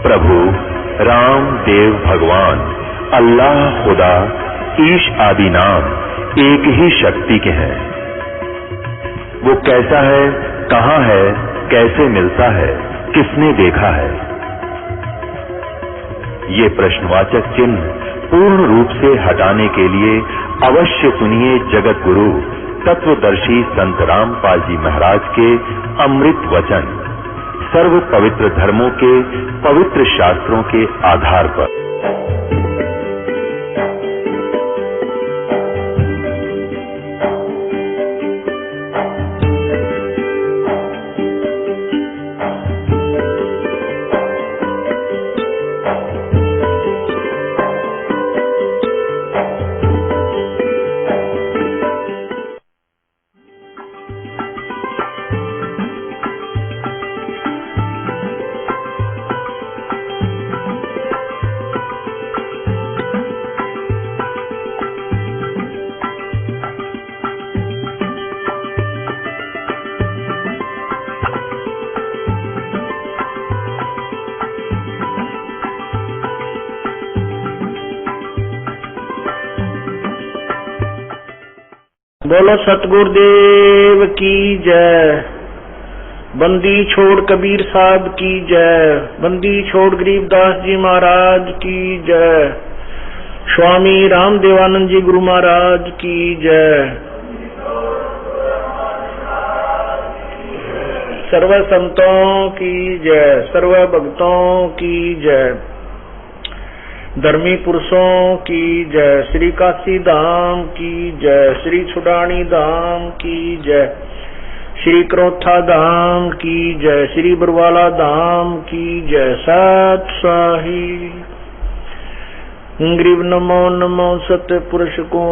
प्रभु राम देव भगवान अल्लाह खुदा ईश आदि नाम एक ही शक्ति के हैं। वो कैसा है, कहां है, कैसे मिलता है, किसने देखा है? ये प्रश्नवाचक चिन्ह पूर्ण रूप से हटाने के लिए अवश्य सुनिए जगत गुरु तत्वदर्शी संत रामपाल जी महाराज के अमृत वचन, सर्व पवित्र धर्मों के पवित्र शास्त्रों के आधार पर। बोलो सतगुरुदेव की जय। बंदी छोड़ कबीर साहब की जय। बंदी छोड़ गरीबदास जी महाराज की जय। स्वामी रामदेवानंद जी गुरु महाराज की जय। सर्व संतों की जय, सर्व भक्तों की जय, धर्मी पुरुषों की जय, श्री काशी धाम की जय, श्री छुडानी धाम की जय, श्री क्रोथा धाम की जय, श्री बरवाला धाम की जय। सत साहिब ग्रीव नमो नमो सत्य पुरुष को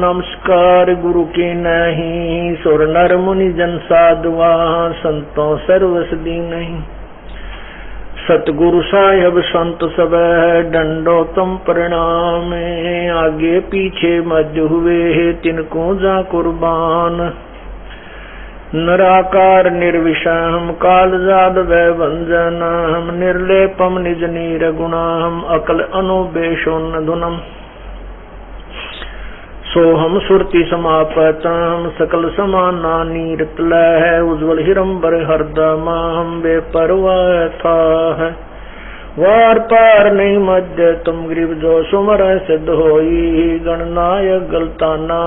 नमस्कार गुरु की नहीं। सुर नर मुनि जन साधुआ संतों सर्वसदी नहीं। सतगुरु साहिब संत सब डंडो तम प्रणाम। आगे पीछे मध्य हुए तिनको जा कुर्बान। नराकार निर्विषम काल जाद वै वंजनम। निर्लेपम निज नीर गुणाम अकल अनुबेशोन धुनम। सोहम सुरति समापतम सकल समाना नीरतलह। उज्ज्वल हिरंबर हरदमाम बेपरवाह था है। वार पार नहीं मध्य तुम ग्रीव जो सुमर सिद्ध होई। गणनायक गलताना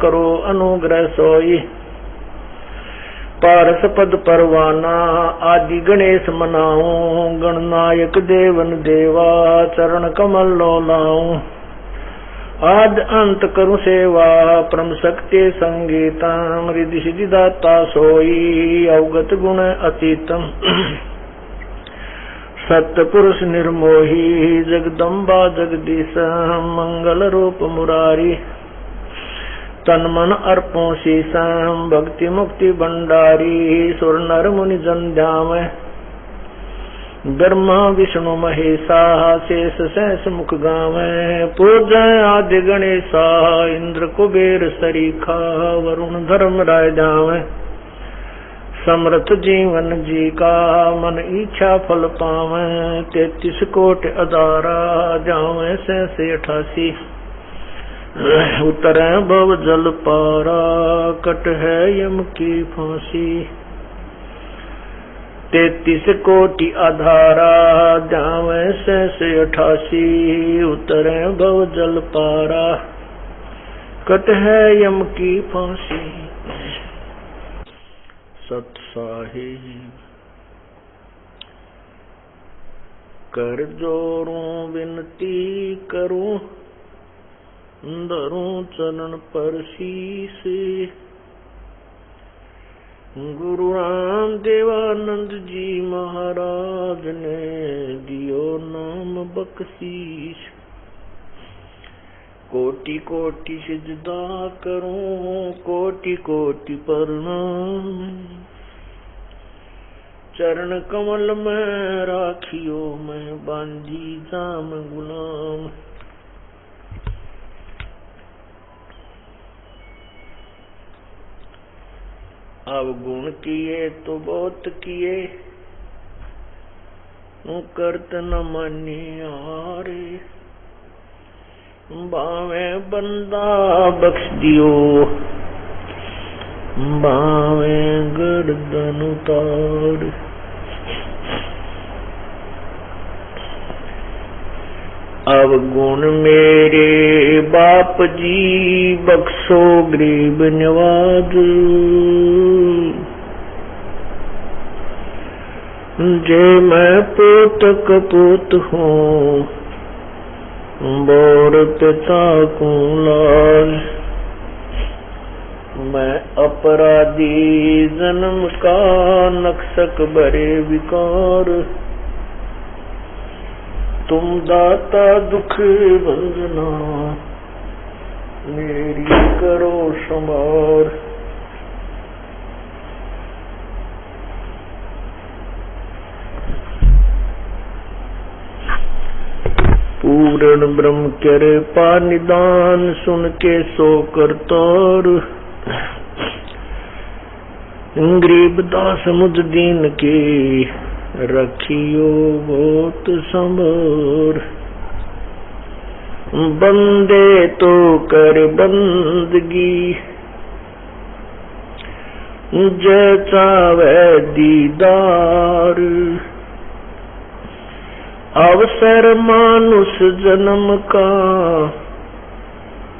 करो अनुग्रह सोई। पारस पद परवाना आदि गणेश मनाऊं। गणनायक देवन देवा चरण कमल लो लाऊं। आद अंत करु सेवा परम शक्ति संगीतम। रिद्धि सिद्धि दाता सोई अवगत गुण अतीतम। सत्य पुरुष निर्मोही जगदम्बा जगदीश। मंगल रूप मुरारी तन मन अर्पों शीशम। भक्ति मुक्ति भंडारी सुर नर मुनि जन ध्याम। ब्रह्मा विष्णु महेशा शेष सहस मुख गावे। पूजय आदि गणेशा इंद्र कुबेर सरीखा। वरुण धर्म राय जावे। समर्थ जीवन जी का मन इच्छा फल पावे। 33 कोट अदारा जावे सहस 88। उतरे भव जल पारा कट है यम की फांसी। 33 कोटि आधारा जावे सहस 88। उतरे भव जल पारा कट है यम की फांसी। सत साहिब कर जोड़ू विनती करूं। धरूं चरण पर शीश। गुरु राम देवानंद जी महाराज ने दियो नाम बख्शीश। कोटि कोटि सिजदा करूं कोटि कोटि प्रणाम। चरण कमल में राखियो मैं बांधी जाम गुलाम। अवगुण किए तो बहुत किए। करत न मनियारे, बावे बंदा बख्श दियो, बावे गर्दन उतार। अब गुण मेरे बाप जी बख्शो गरीब नवाज, जे मैं पोत कपूत हूँ बोर पिता को लाल, मैं अपराधी जन्म का नक्सक बरे विकार, तुम दाता दुख बंदना मेरी करो संभार। पूर्ण ब्रह्म करे पानिदान, सुन के सो करतार, गरीब दास मुझ दीन के रखियो बहुत संभार। बंदे तो कर बंदगी जय चावे दीदार, अवसर मानुष जन्म का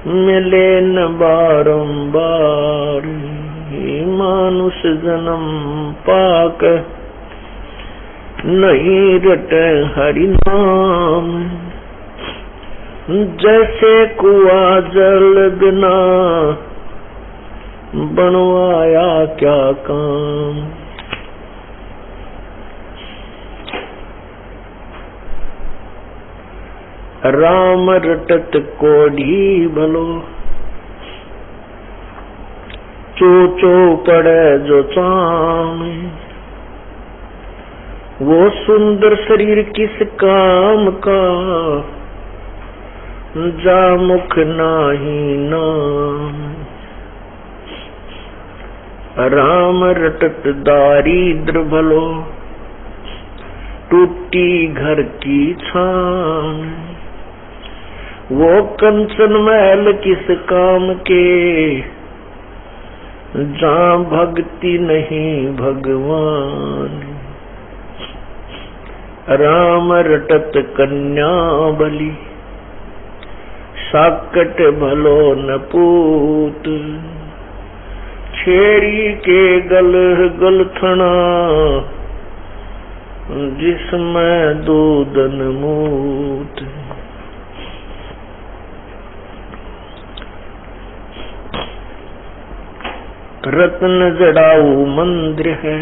मिले न बारंबार, मानुष जन्म पाक नहीं रटे हरि नाम, जैसे कुआ जल बिना बनवाया क्या काम। राम रटत कोढ़ी भलो, चो पड़े जो चाम, वो सुंदर शरीर किस काम का, जा मुख नाही नाम। राम रटत दारिद्र भलो, टूटी घर की छान, वो कंचन महल किस काम के, जहाँ भक्ति नहीं भगवान। राम रटत कन्या बलि, साकट भलो न पूत, छेड़ी के गल गलथना, जिसमें दूधन मूत। रत्न जड़ाऊ मंदिर है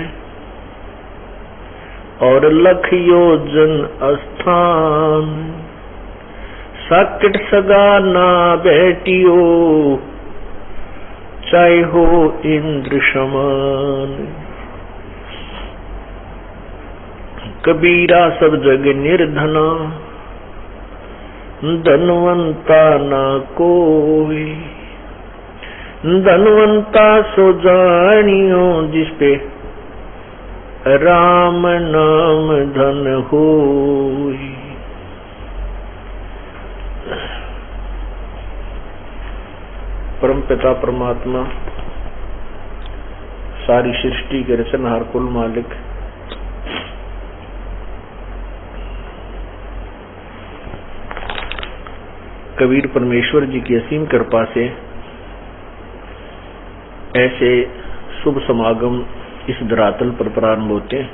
और लख योजन स्थान, साकट सगा ना बेटियो, चाहे हो इंद्र समान। कबीरा सब जग निर्धना, धनवंता ना कोई, धनवंता सो जानियो, जिसपे राम नाम धन होई। परम पिता परमात्मा सारी सृष्टि के रचनहार कुल मालिक, कबीर परमेश्वर जी की असीम कृपा से ऐसे शुभ समागम इस धरातल पर प्रारंभ होते हैं।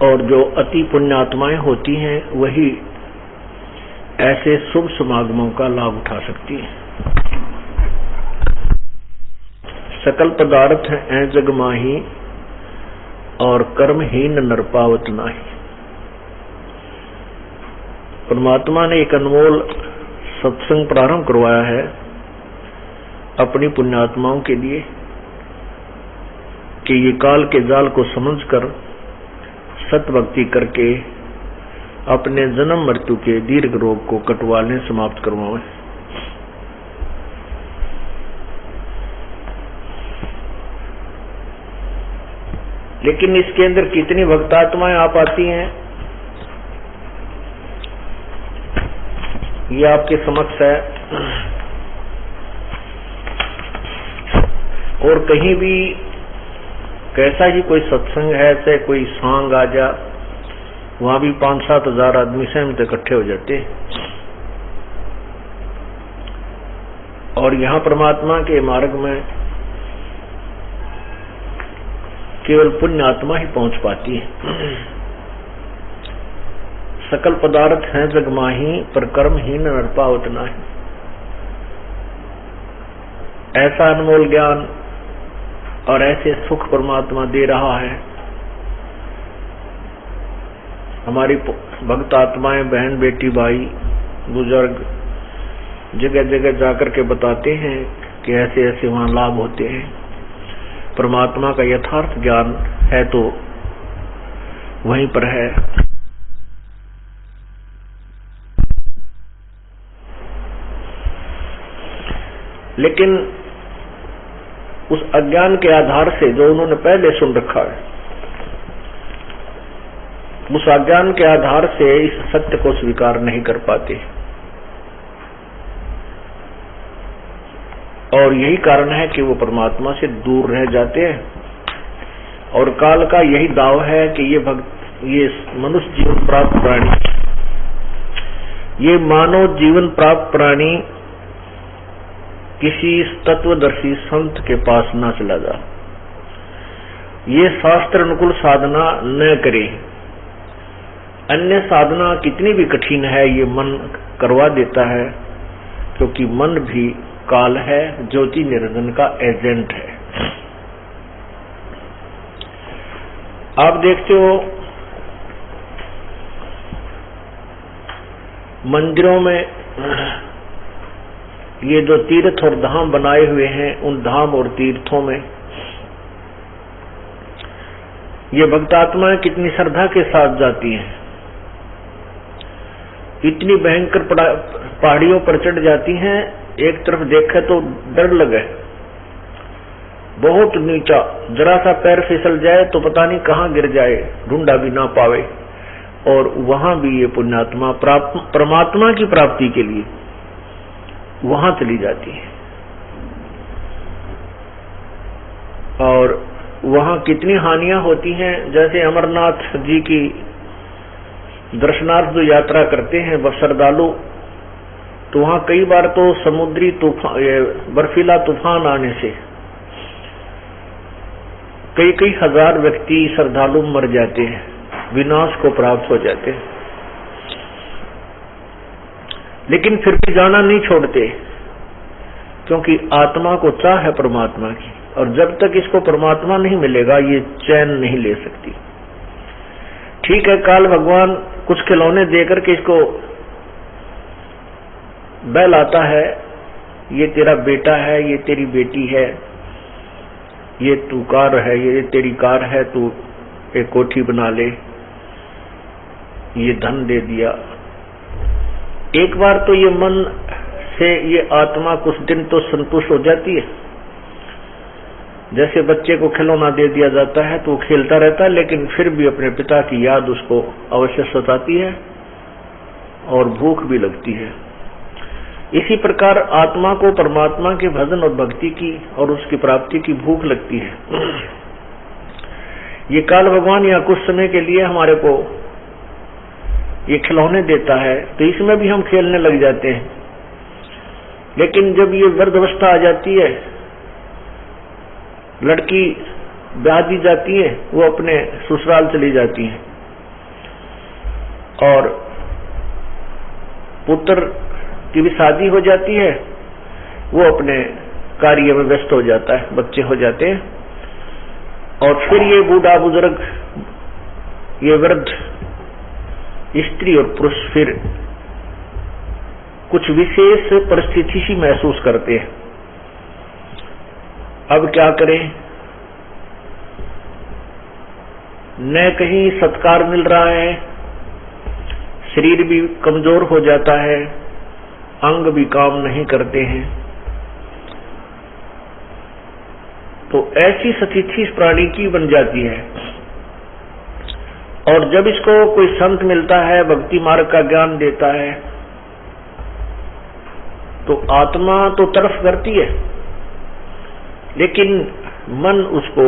और जो अति पुण्यात्माएं होती हैं वही ऐसे शुभ समागमों का लाभ उठा सकती हैं। सकल पदार्थ हैं जग माही, और कर्महीन नर पावत नाही। परमात्मा ने एक अनमोल सत्संग प्रारंभ करवाया है अपनी पुण्यात्माओं के लिए कि ये काल के जाल को समझकर सत भक्ति करके अपने जन्म मृत्यु के दीर्घ रोग को कटवाने समाप्त करवाएं। लेकिन इसके अंदर कितनी भक्तात्माएं आ पाती हैं, ये आपके समक्ष है। और कहीं भी कैसा ही कोई सत्संग है, चाहे कोई सांग आ जा, वहां भी 5-7 हजार आदमी सहमत इकट्ठे हो जाते हैं। और यहाँ परमात्मा के मार्ग में केवल पुण्य आत्मा ही पहुंच पाती है। सकल पदार्थ हैं जग माही, पर कर्महीन नर पावत नाही। ऐसा अनमोल ज्ञान और ऐसे सुख परमात्मा दे रहा है। हमारी भक्त आत्माएं, बहन बेटी भाई बुजुर्ग जगह जगह जाकर के बताते हैं कि ऐसे ऐसे वहां लाभ होते हैं। परमात्मा का यथार्थ ज्ञान है तो वहीं पर है। लेकिन उस अज्ञान के आधार से जो उन्होंने पहले सुन रखा है, उस अज्ञान के आधार से इस सत्य को स्वीकार नहीं कर पाते। और यही कारण है कि वो परमात्मा से दूर रह जाते हैं। और काल का यही दाव है कि ये मनुष्य जीवन प्राप्त प्राणी, ये मानव जीवन प्राप्त प्राणी किसी तत्वदर्शी संत के पास न चला जा, ये शास्त्र अनुकूल साधना न करे। अन्य साधना कितनी भी कठिन है, ये मन करवा देता है, क्योंकि मन भी काल है, ज्योति निरंजन का एजेंट है। आप देखते हो मंदिरों में ये जो तीर्थ और धाम बनाए हुए हैं, उन धाम और तीर्थों में ये भक्तात्माएं कितनी श्रद्धा के साथ जाती हैं। इतनी भयंकर पहाड़ियों पर चढ़ जाती हैं, एक तरफ देखे तो डर लगे, बहुत नीचा, जरा सा पैर फिसल जाए तो पता नहीं कहां गिर जाए, ढूंढा भी ना पावे। और वहां भी ये पुण्यात्मा परमात्मा की प्राप्ति के लिए वहां चली जाती है। और वहां कितनी हानियां होती हैं। जैसे अमरनाथ जी की दर्शनार्थ जो यात्रा करते हैं श्रद्धालु, तो वहां कई बार तो समुद्री तूफान, बर्फीला तूफान आने से कई हजार व्यक्ति श्रद्धालु मर जाते हैं, विनाश को प्राप्त हो जाते हैं। लेकिन फिर भी जाना नहीं छोड़ते, क्योंकि आत्मा को चाह है परमात्मा की, और जब तक इसको परमात्मा नहीं मिलेगा ये चैन नहीं ले सकती। ठीक है, काल भगवान कुछ खिलौने देकर के इसको बहलाता है, ये तेरा बेटा है, ये तेरी बेटी है, ये तू कार है, ये तेरी कार है, तू एक कोठी बना ले, ये धन दे दिया। एक बार तो ये मन से ये आत्मा कुछ दिन तो संतुष्ट हो जाती है। जैसे बच्चे को खिलौना दे दिया जाता है तो वो खेलता रहता है, लेकिन फिर भी अपने पिता की याद उसको अवश्य सताती है और भूख भी लगती है। इसी प्रकार आत्मा को परमात्मा के भजन और भक्ति की और उसकी प्राप्ति की भूख लगती है। ये काल भगवान या कुछ समय के लिए हमारे को ये खिलौने देता है, तो इसमें भी हम खेलने लग जाते हैं। लेकिन जब ये वृद्धावस्था आ जाती है, लड़की ब्याह दी जाती है, वो अपने ससुराल चली जाती है, और पुत्र की भी शादी हो जाती है, वो अपने कार्य में व्यस्त हो जाता है, बच्चे हो जाते हैं। और फिर ये बूढ़ा बुजुर्ग, ये वृद्ध स्त्री और पुरुष फिर कुछ विशेष परिस्थिति ही महसूस करते हैं। अब क्या करें, न कहीं सत्कार मिल रहा है, शरीर भी कमजोर हो जाता है, अंग भी काम नहीं करते हैं। तो ऐसी स्थिति इस प्राणी की बन जाती है। और जब इसको कोई संत मिलता है, भक्ति मार्ग का ज्ञान देता है, तो आत्मा तो तरफ करती है, लेकिन मन उसको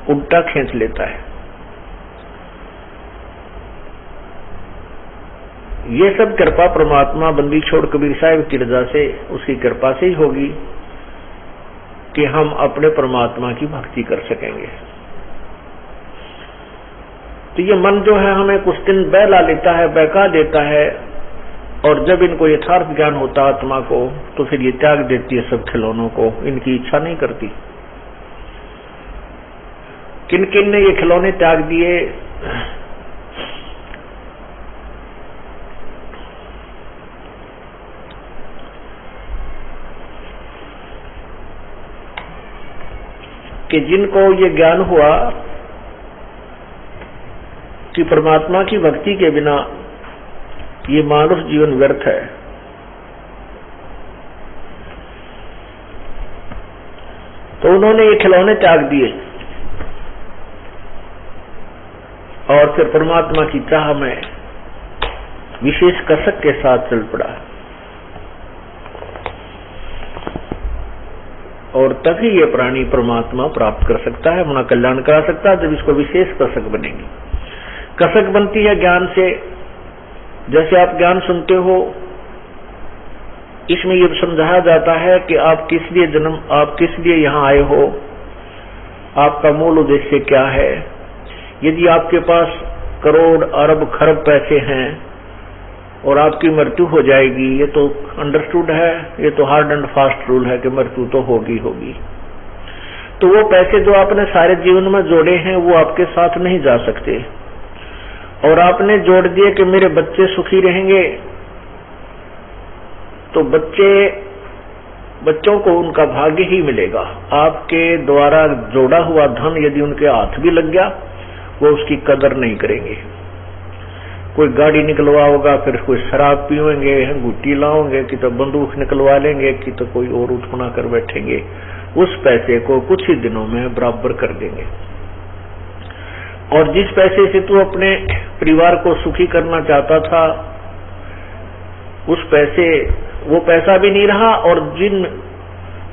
उल्टा खींच लेता है। ये सब कृपा परमात्मा बंदी छोड़ कबीर साहिब की रजा से, उसकी कृपा से ही होगी कि हम अपने परमात्मा की भक्ति कर सकेंगे। तो ये मन जो है हमें कुछ दिन बहला लेता है, बहका देता है, और जब इनको यथार्थ ज्ञान होता आत्मा को, तो फिर ये त्याग देती है सब खिलौनों को, इनकी इच्छा नहीं करती। किन किन ने ये खिलौने त्याग दिए? कि जिनको ये ज्ञान हुआ कि परमात्मा की भक्ति के बिना ये मानव जीवन व्यर्थ है, तो उन्होंने ये खिलौने त्याग दिए और फिर परमात्मा की चाह में विशेष कसक के साथ चल पड़ा। और तभी ये प्राणी परमात्मा प्राप्त कर सकता है, अपना कल्याण करा सकता है, जब इसको विशेष कसक बनेगी। कसक बनती है ज्ञान से। जैसे आप ज्ञान सुनते हो, इसमें ये समझाया जाता है कि आप किस लिए यहाँ आए हो, आपका मूल उद्देश्य क्या है। यदि आपके पास करोड़ अरब खरब पैसे हैं और आपकी मृत्यु हो जाएगी, ये तो अंडरस्टूड है, ये तो हार्ड एंड फास्ट रूल है कि मृत्यु तो होगी होगी। तो वो पैसे जो आपने सारे जीवन में जोड़े हैं वो आपके साथ नहीं जा सकते, और आपने जोड़ दिए कि मेरे बच्चे सुखी रहेंगे, तो बच्चों को उनका भाग्य ही मिलेगा। आपके द्वारा जोड़ा हुआ धन यदि उनके हाथ भी लग गया, वो उसकी कदर नहीं करेंगे। कोई गाड़ी निकलवाओगा, फिर कोई शराब पीवेंगे, गुट्टी लाओगे, कि तो बंदूक निकलवा लेंगे, कि तो कोई और उठना कर बैठेंगे। उस पैसे को कुछ ही दिनों में बराबर कर देंगे। और जिस पैसे से तू अपने परिवार को सुखी करना चाहता था, वो पैसा भी नहीं रहा, और जिन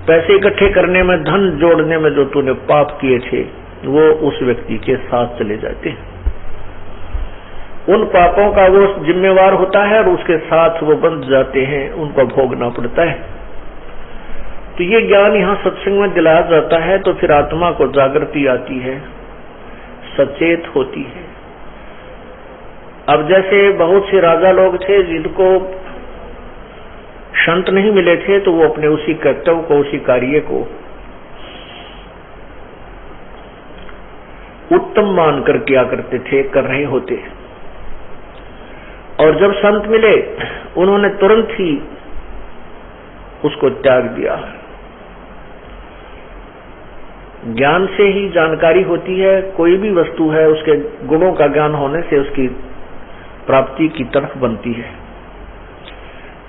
पैसे इकट्ठे करने में, धन जोड़ने में जो तूने पाप किए थे, वो उस व्यक्ति के साथ चले जाते हैं। उन पापों का वो जिम्मेवार होता है और उसके साथ वो बंध जाते हैं, उनको भोगना पड़ता है। तो ये ज्ञान यहाँ सत्संग में दिलाया जाता है, तो फिर आत्मा को जागृति आती है, सचेत होती है। अब जैसे बहुत से राजा लोग थे जिनको संत नहीं मिले थे, तो वो अपने उसी कर्तव्य को, उसी कार्य को उत्तम मान कर किया करते थे, कर रहे होते। और जब संत मिले, उन्होंने तुरंत ही उसको त्याग दिया। ज्ञान से ही जानकारी होती है। कोई भी वस्तु है, उसके गुणों का ज्ञान होने से उसकी प्राप्ति की तरफ बनती है।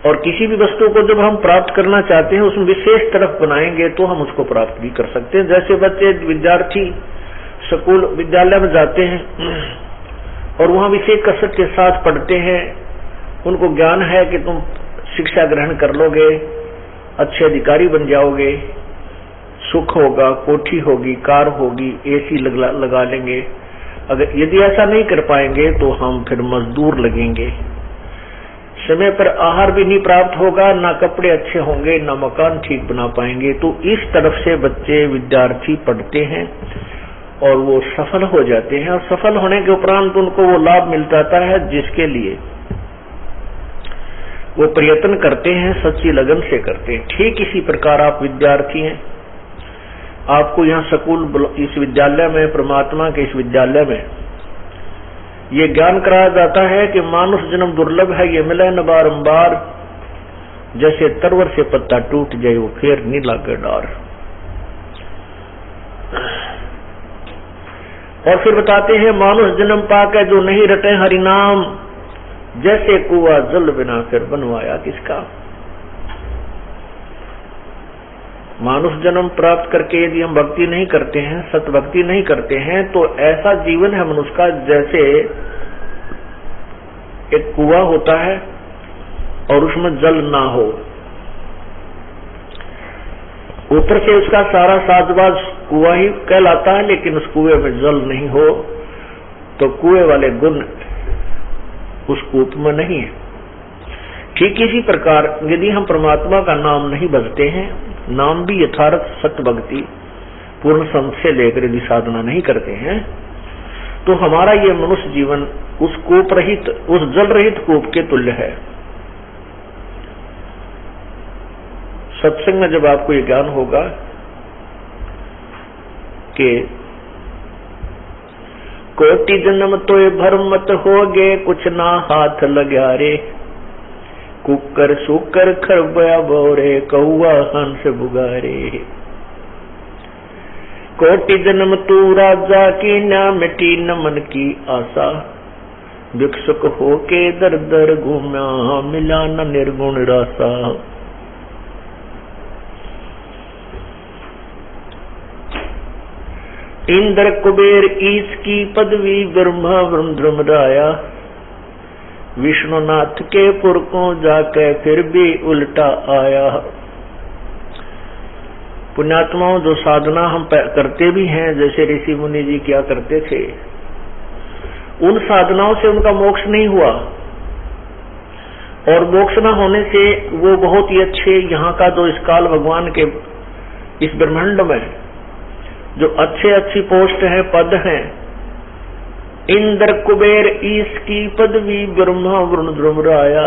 और किसी भी वस्तु को जब हम प्राप्त करना चाहते हैं, उसमें विशेष तरफ बनाएंगे तो हम उसको प्राप्त भी कर सकते हैं। जैसे बच्चे, विद्यार्थी स्कूल विद्यालय में जाते हैं और वहां विशेष कसरत के साथ पढ़ते हैं, उनको ज्ञान है कि तुम शिक्षा ग्रहण कर लोगे, अच्छे अधिकारी बन जाओगे, सुख होगा, कोठी होगी, कार होगी, एसी लगा लेंगे। अगर यदि ऐसा नहीं कर पाएंगे तो हम फिर मजदूर लगेंगे। समय पर आहार भी नहीं प्राप्त होगा, ना कपड़े अच्छे होंगे, ना मकान ठीक बना पाएंगे। तो इस तरफ से बच्चे, विद्यार्थी पढ़ते हैं और वो सफल हो जाते हैं। और सफल होने के उपरांत उनको वो लाभ मिल जाता है जिसके लिए वो प्रयत्न करते हैं, सच्ची लगन से करते हैं। ठीक इसी प्रकार आप विद्यार्थी हैं, आपको यहाँ स्कूल, इस विद्यालय में, परमात्मा के इस विद्यालय में ये ज्ञान कराया जाता है कि मानुष जन्म दुर्लभ है, ये मिले न बारंबार, जैसे तरवर से पत्ता टूट जाए वो फिर नहीं लागे डार। और फिर बताते हैं, मानुष जन्म पाकर जो नहीं रटे हरि नाम, जैसे कुआं जल बिना फिर बनवाया किसका। मानुष जन्म प्राप्त करके यदि हम भक्ति नहीं करते हैं, सत भक्ति नहीं करते हैं, तो ऐसा जीवन है मनुष्य का जैसे एक कुआं होता है और उसमें जल ना हो, ऊपर से उसका सारा साजबाज कुआं ही कहलाता है, लेकिन उस कुएं में जल नहीं हो तो कुएं वाले गुण उस कूप में नहीं है। ठीक इसी प्रकार यदि हम परमात्मा का नाम नहीं बजते हैं, नाम भी यथार्थ सत्य भक्ति पूर्ण संशय लेकर यदि साधना नहीं करते हैं, तो हमारा ये मनुष्य जीवन उस कूप रहित, उस जल रहित कूप के तुल्य है। सत्संग में जब आपको ये ज्ञान होगा कि कोटि जन्म तो ये भरम मत होगे, कुछ ना हाथ लगा रे, कुकर सुकर खरबया बोरे, कौआ हंस बुगारे। कोटि जन्म तू राजा की, ना मिटी न मन की आशा, भिक्षुक होके दर दर घूमा, मिला न निर्गुण रासा। इंद्र कुबेर ईश की पदवी, ब्रह्मा ब्रह्म राया, विष्णुनाथ के पुरखों जाके फिर भी उल्टा आया। पुण्यात्माओं, जो साधना हम करते भी हैं, जैसे ऋषि मुनि जी क्या करते थे, उन साधनाओं से उनका मोक्ष नहीं हुआ, और मोक्ष न होने से वो बहुत ही अच्छे यहाँ का जो इस काल भगवान के इस ब्रह्मांड में जो अच्छे अच्छी पोस्ट है, पद हैं, इंद्र कुबेर ईश की पदवी, ब्रह्मा वरुण राया,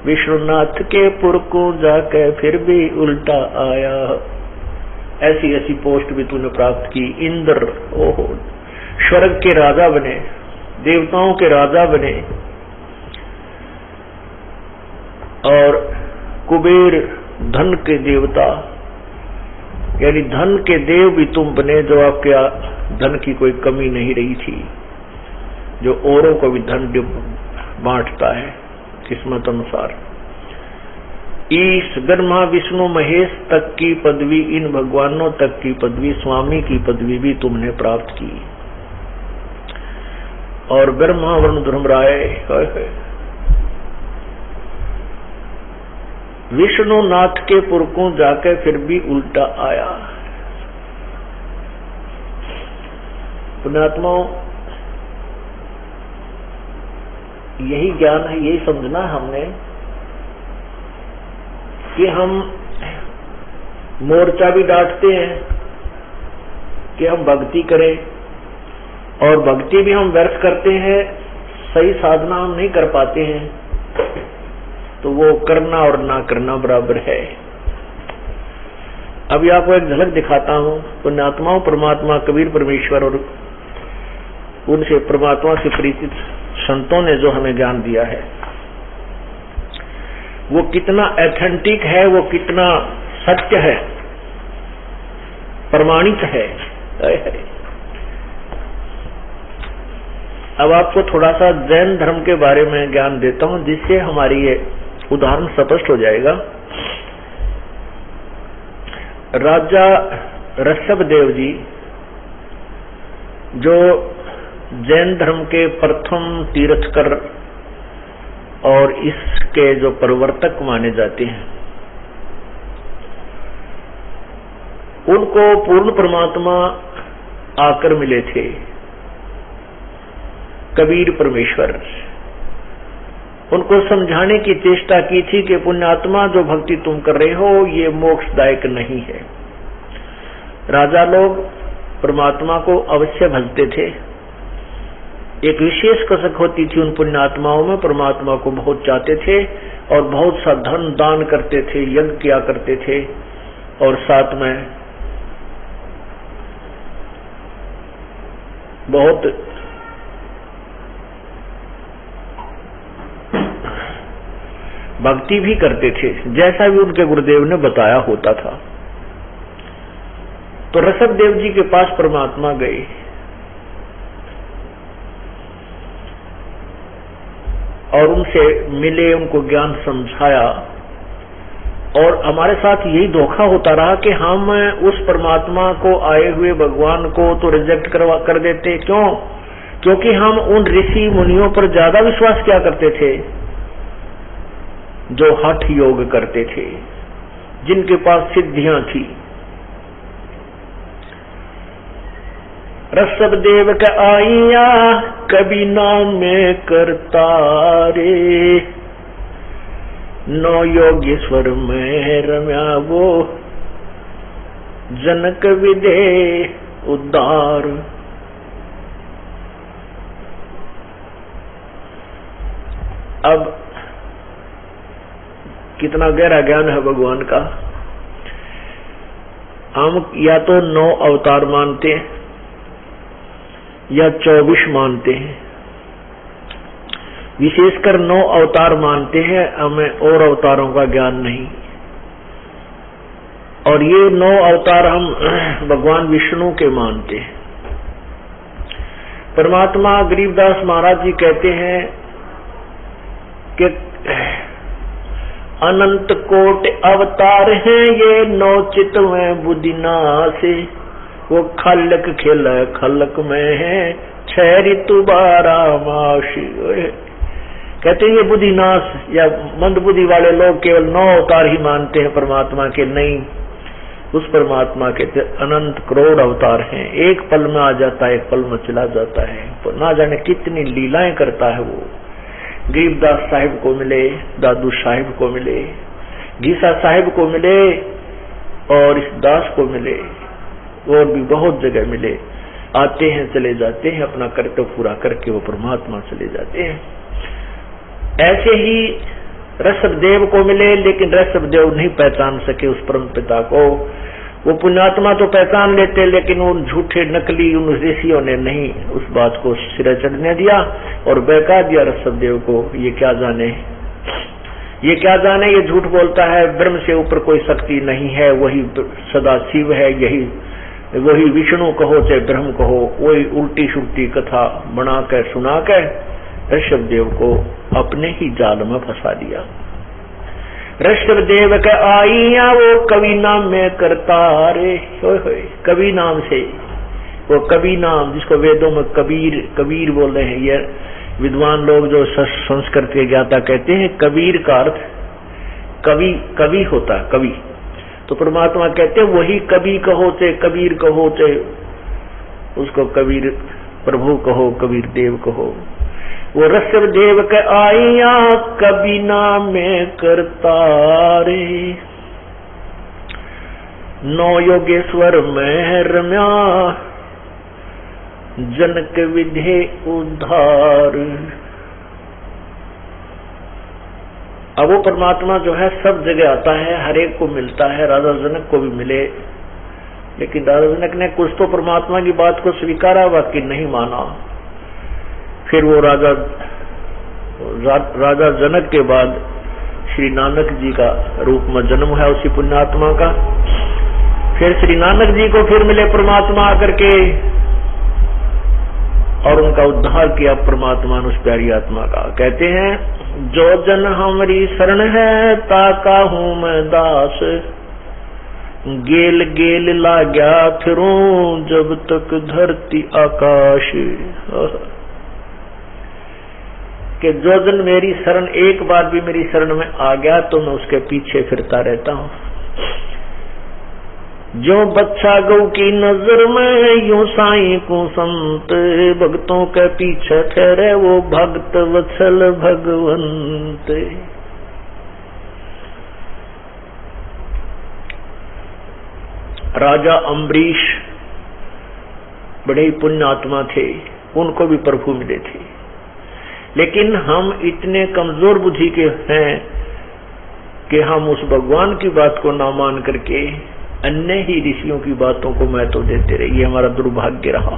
विष्णुनाथ के पुर को जाके फिर भी उल्टा आया। ऐसी ऐसी पोस्ट भी तूने प्राप्त की। इंद्र ओहो स्वर्ग के राजा बने, देवताओं के राजा बने, और कुबेर धन के देवता, यानी धन के देव भी तुम बने, जो आपके धन की कोई कमी नहीं रही थी, जो औरों को भी धन बांटता है किस्मत अनुसार। ईश ब्रह्मा विष्णु महेश तक की पदवी, इन भगवानों तक की पदवी, स्वामी की पदवी भी तुमने प्राप्त की। और ब्रह्मा वरुण धर्मराय, विष्णु नाथ के पुरखों जाके फिर भी उल्टा आया। पुण्यात्माओं, यही ज्ञान है, यही समझना है हमने कि हम मोर्चा भी डांटते हैं कि हम भक्ति करें, और भक्ति भी हम व्यर्थ करते हैं, सही साधना हम नहीं कर पाते हैं, तो वो करना और ना करना बराबर है। अभी आपको एक झलक दिखाता हूं। पुण्यात्माओं, परमात्मा कबीर परमेश्वर और उनसे परमात्मा से परिचित संतों ने जो हमें ज्ञान दिया है, वो कितना एथेंटिक है, वो कितना सत्य है, प्रमाणित है। अब आपको थोड़ा सा जैन धर्म के बारे में ज्ञान देता हूं, जिससे हमारी ये उदाहरण स्पष्ट हो जाएगा। राजा ऋषभदेव जी, जो जैन धर्म के प्रथम तीर्थकर और इसके जो प्रवर्तक माने जाते हैं, उनको पूर्ण परमात्मा आकर मिले थे, कबीर परमेश्वर। उनको समझाने की चेष्टा की थी कि पुण्यात्मा, जो भक्ति तुम कर रहे हो ये मोक्षदायक नहीं है। राजा लोग परमात्मा को अवश्य भजते थे। एक विशेष कसक होती थी उन पुण्यात्माओं में, परमात्मा को बहुत चाहते थे और बहुत सा धन दान करते थे, यज्ञ किया करते थे, और साथ में बहुत भक्ति भी करते थे, जैसा भी उनके गुरुदेव ने बताया होता था। तो ऋषभदेव जी के पास परमात्मा गए और उनसे मिले, उनको ज्ञान समझाया। और हमारे साथ यही धोखा होता रहा कि हम उस परमात्मा को, आए हुए भगवान को तो रिजेक्ट कर देते। क्यों? क्योंकि हम उन ऋषि मुनियों पर ज्यादा विश्वास किया करते थे जो हठ योग करते थे, जिनके पास सिद्धियां थी। ऋषभ देव का आइया कभी नाम में करता रे, नौ योगेश्वर में रम्या वो जनक विदे उद्धार। अब कितना गहरा ज्ञान है भगवान का। हम या तो 9 अवतार मानते हैं या 24 मानते हैं। विशेषकर 9 अवतार मानते हैं, हमें और अवतारों का ज्ञान नहीं। और ये 9 अवतार हम भगवान विष्णु के मानते हैं। परमात्मा गरीबदास महाराज जी कहते हैं कि अनंत कोट अवतार हैं ये, 9 चित में बुद्धिनाश। वो खलक खेल खलक में है, 6 ऋतु 12 मास। कहते हैं ये बुद्धिनाश या मंद बुद्धि वाले लोग केवल 9 अवतार ही मानते हैं परमात्मा के। नहीं, उस परमात्मा के अनंत करोड़ अवतार हैं। एक पल में आ जाता है, एक पल में चला जाता है। तो ना जाने कितनी लीलाएं करता है वो। गरीबदास साहिब को मिले, दादू साहिब को मिले, गीसा साहिब को मिले, और इस दास को मिले, और भी बहुत जगह मिले। आते हैं चले जाते हैं, अपना कर्तव्य पूरा करके वो परमात्मा चले जाते हैं। ऐसे ही ऋषभदेव को मिले, लेकिन ऋषभदेव नहीं पहचान सके उस परम पिता को। वो पुण्यात्मा तो पहचान लेते, लेकिन उन झूठे नकली उन ऋषियों ने नहीं उस बात को सिरे चढ़ने दिया और बहका दिया ऋषभदेव को। ये क्या जाने, ये क्या जाने, ये झूठ बोलता है, ब्रह्म से ऊपर कोई शक्ति नहीं है, वही सदा शिव है, यही वही विष्णु कहो चाहे ब्रह्म कहो, वही उल्टी सुल्टी कथा बना कर सुना कर ऋषभदेव को अपने ही जाल में फंसा दिया। ऋषभदेव का आइया वो कवि नाम में करता रे, कवि नाम से। वो कवि नाम जिसको वेदों में कबीर कबीर बोले हैं, ये विद्वान लोग जो संस्कृत के ज्ञाता कहते हैं कबीर का अर्थ कवि, कवि होता है कवि। तो परमात्मा कहते हैं वही कवि कहो चाहे कबीर कहो चाहे उसको कबीर प्रभु कहो, कबीर देव कहो। वो ऋषभदेव के आइया कवि नाम में करता रे, 9 योगेश्वर में रम्या जनक विधे उद्धार। अब वो परमात्मा जो है सब जगह आता है, हर एक को मिलता है। राजा जनक को भी मिले, लेकिन राजा जनक ने कुछ तो परमात्मा की बात को स्वीकारा, बाकी नहीं माना। फिर वो राजा जनक के बाद श्री नानक जी का रूप में जन्म है उसी पुण्यात्मा का। फिर श्री नानक जी को फिर मिले परमात्मा आकर के, और उनका उद्धार किया परमात्मा ने उस प्यारी आत्मा का। कहते हैं जो जन हमारी शरण है ताका हूं मैं दास, गेल गेल लाग्या फिरूं जब तक धरती आकाश। कि जो जन मेरी शरण, एक बार भी मेरी शरण में आ गया तो मैं उसके पीछे फिरता रहता हूं। जो बच्चा गौ की नजर में यूं साईं को संत, भक्तों के पीछे ठहरे वो भक्त वत्सल भगवंत। राजा अम्बरीश बड़े ही पुण्यात्मा थे, उनको भी प्रभु मिले थे। लेकिन हम इतने कमजोर बुद्धि के हैं कि हम उस भगवान की बात को ना मान करके अन्य ही ऋषियों की बातों को महत्व देते रहे। ये हमारा दुर्भाग्य रहा।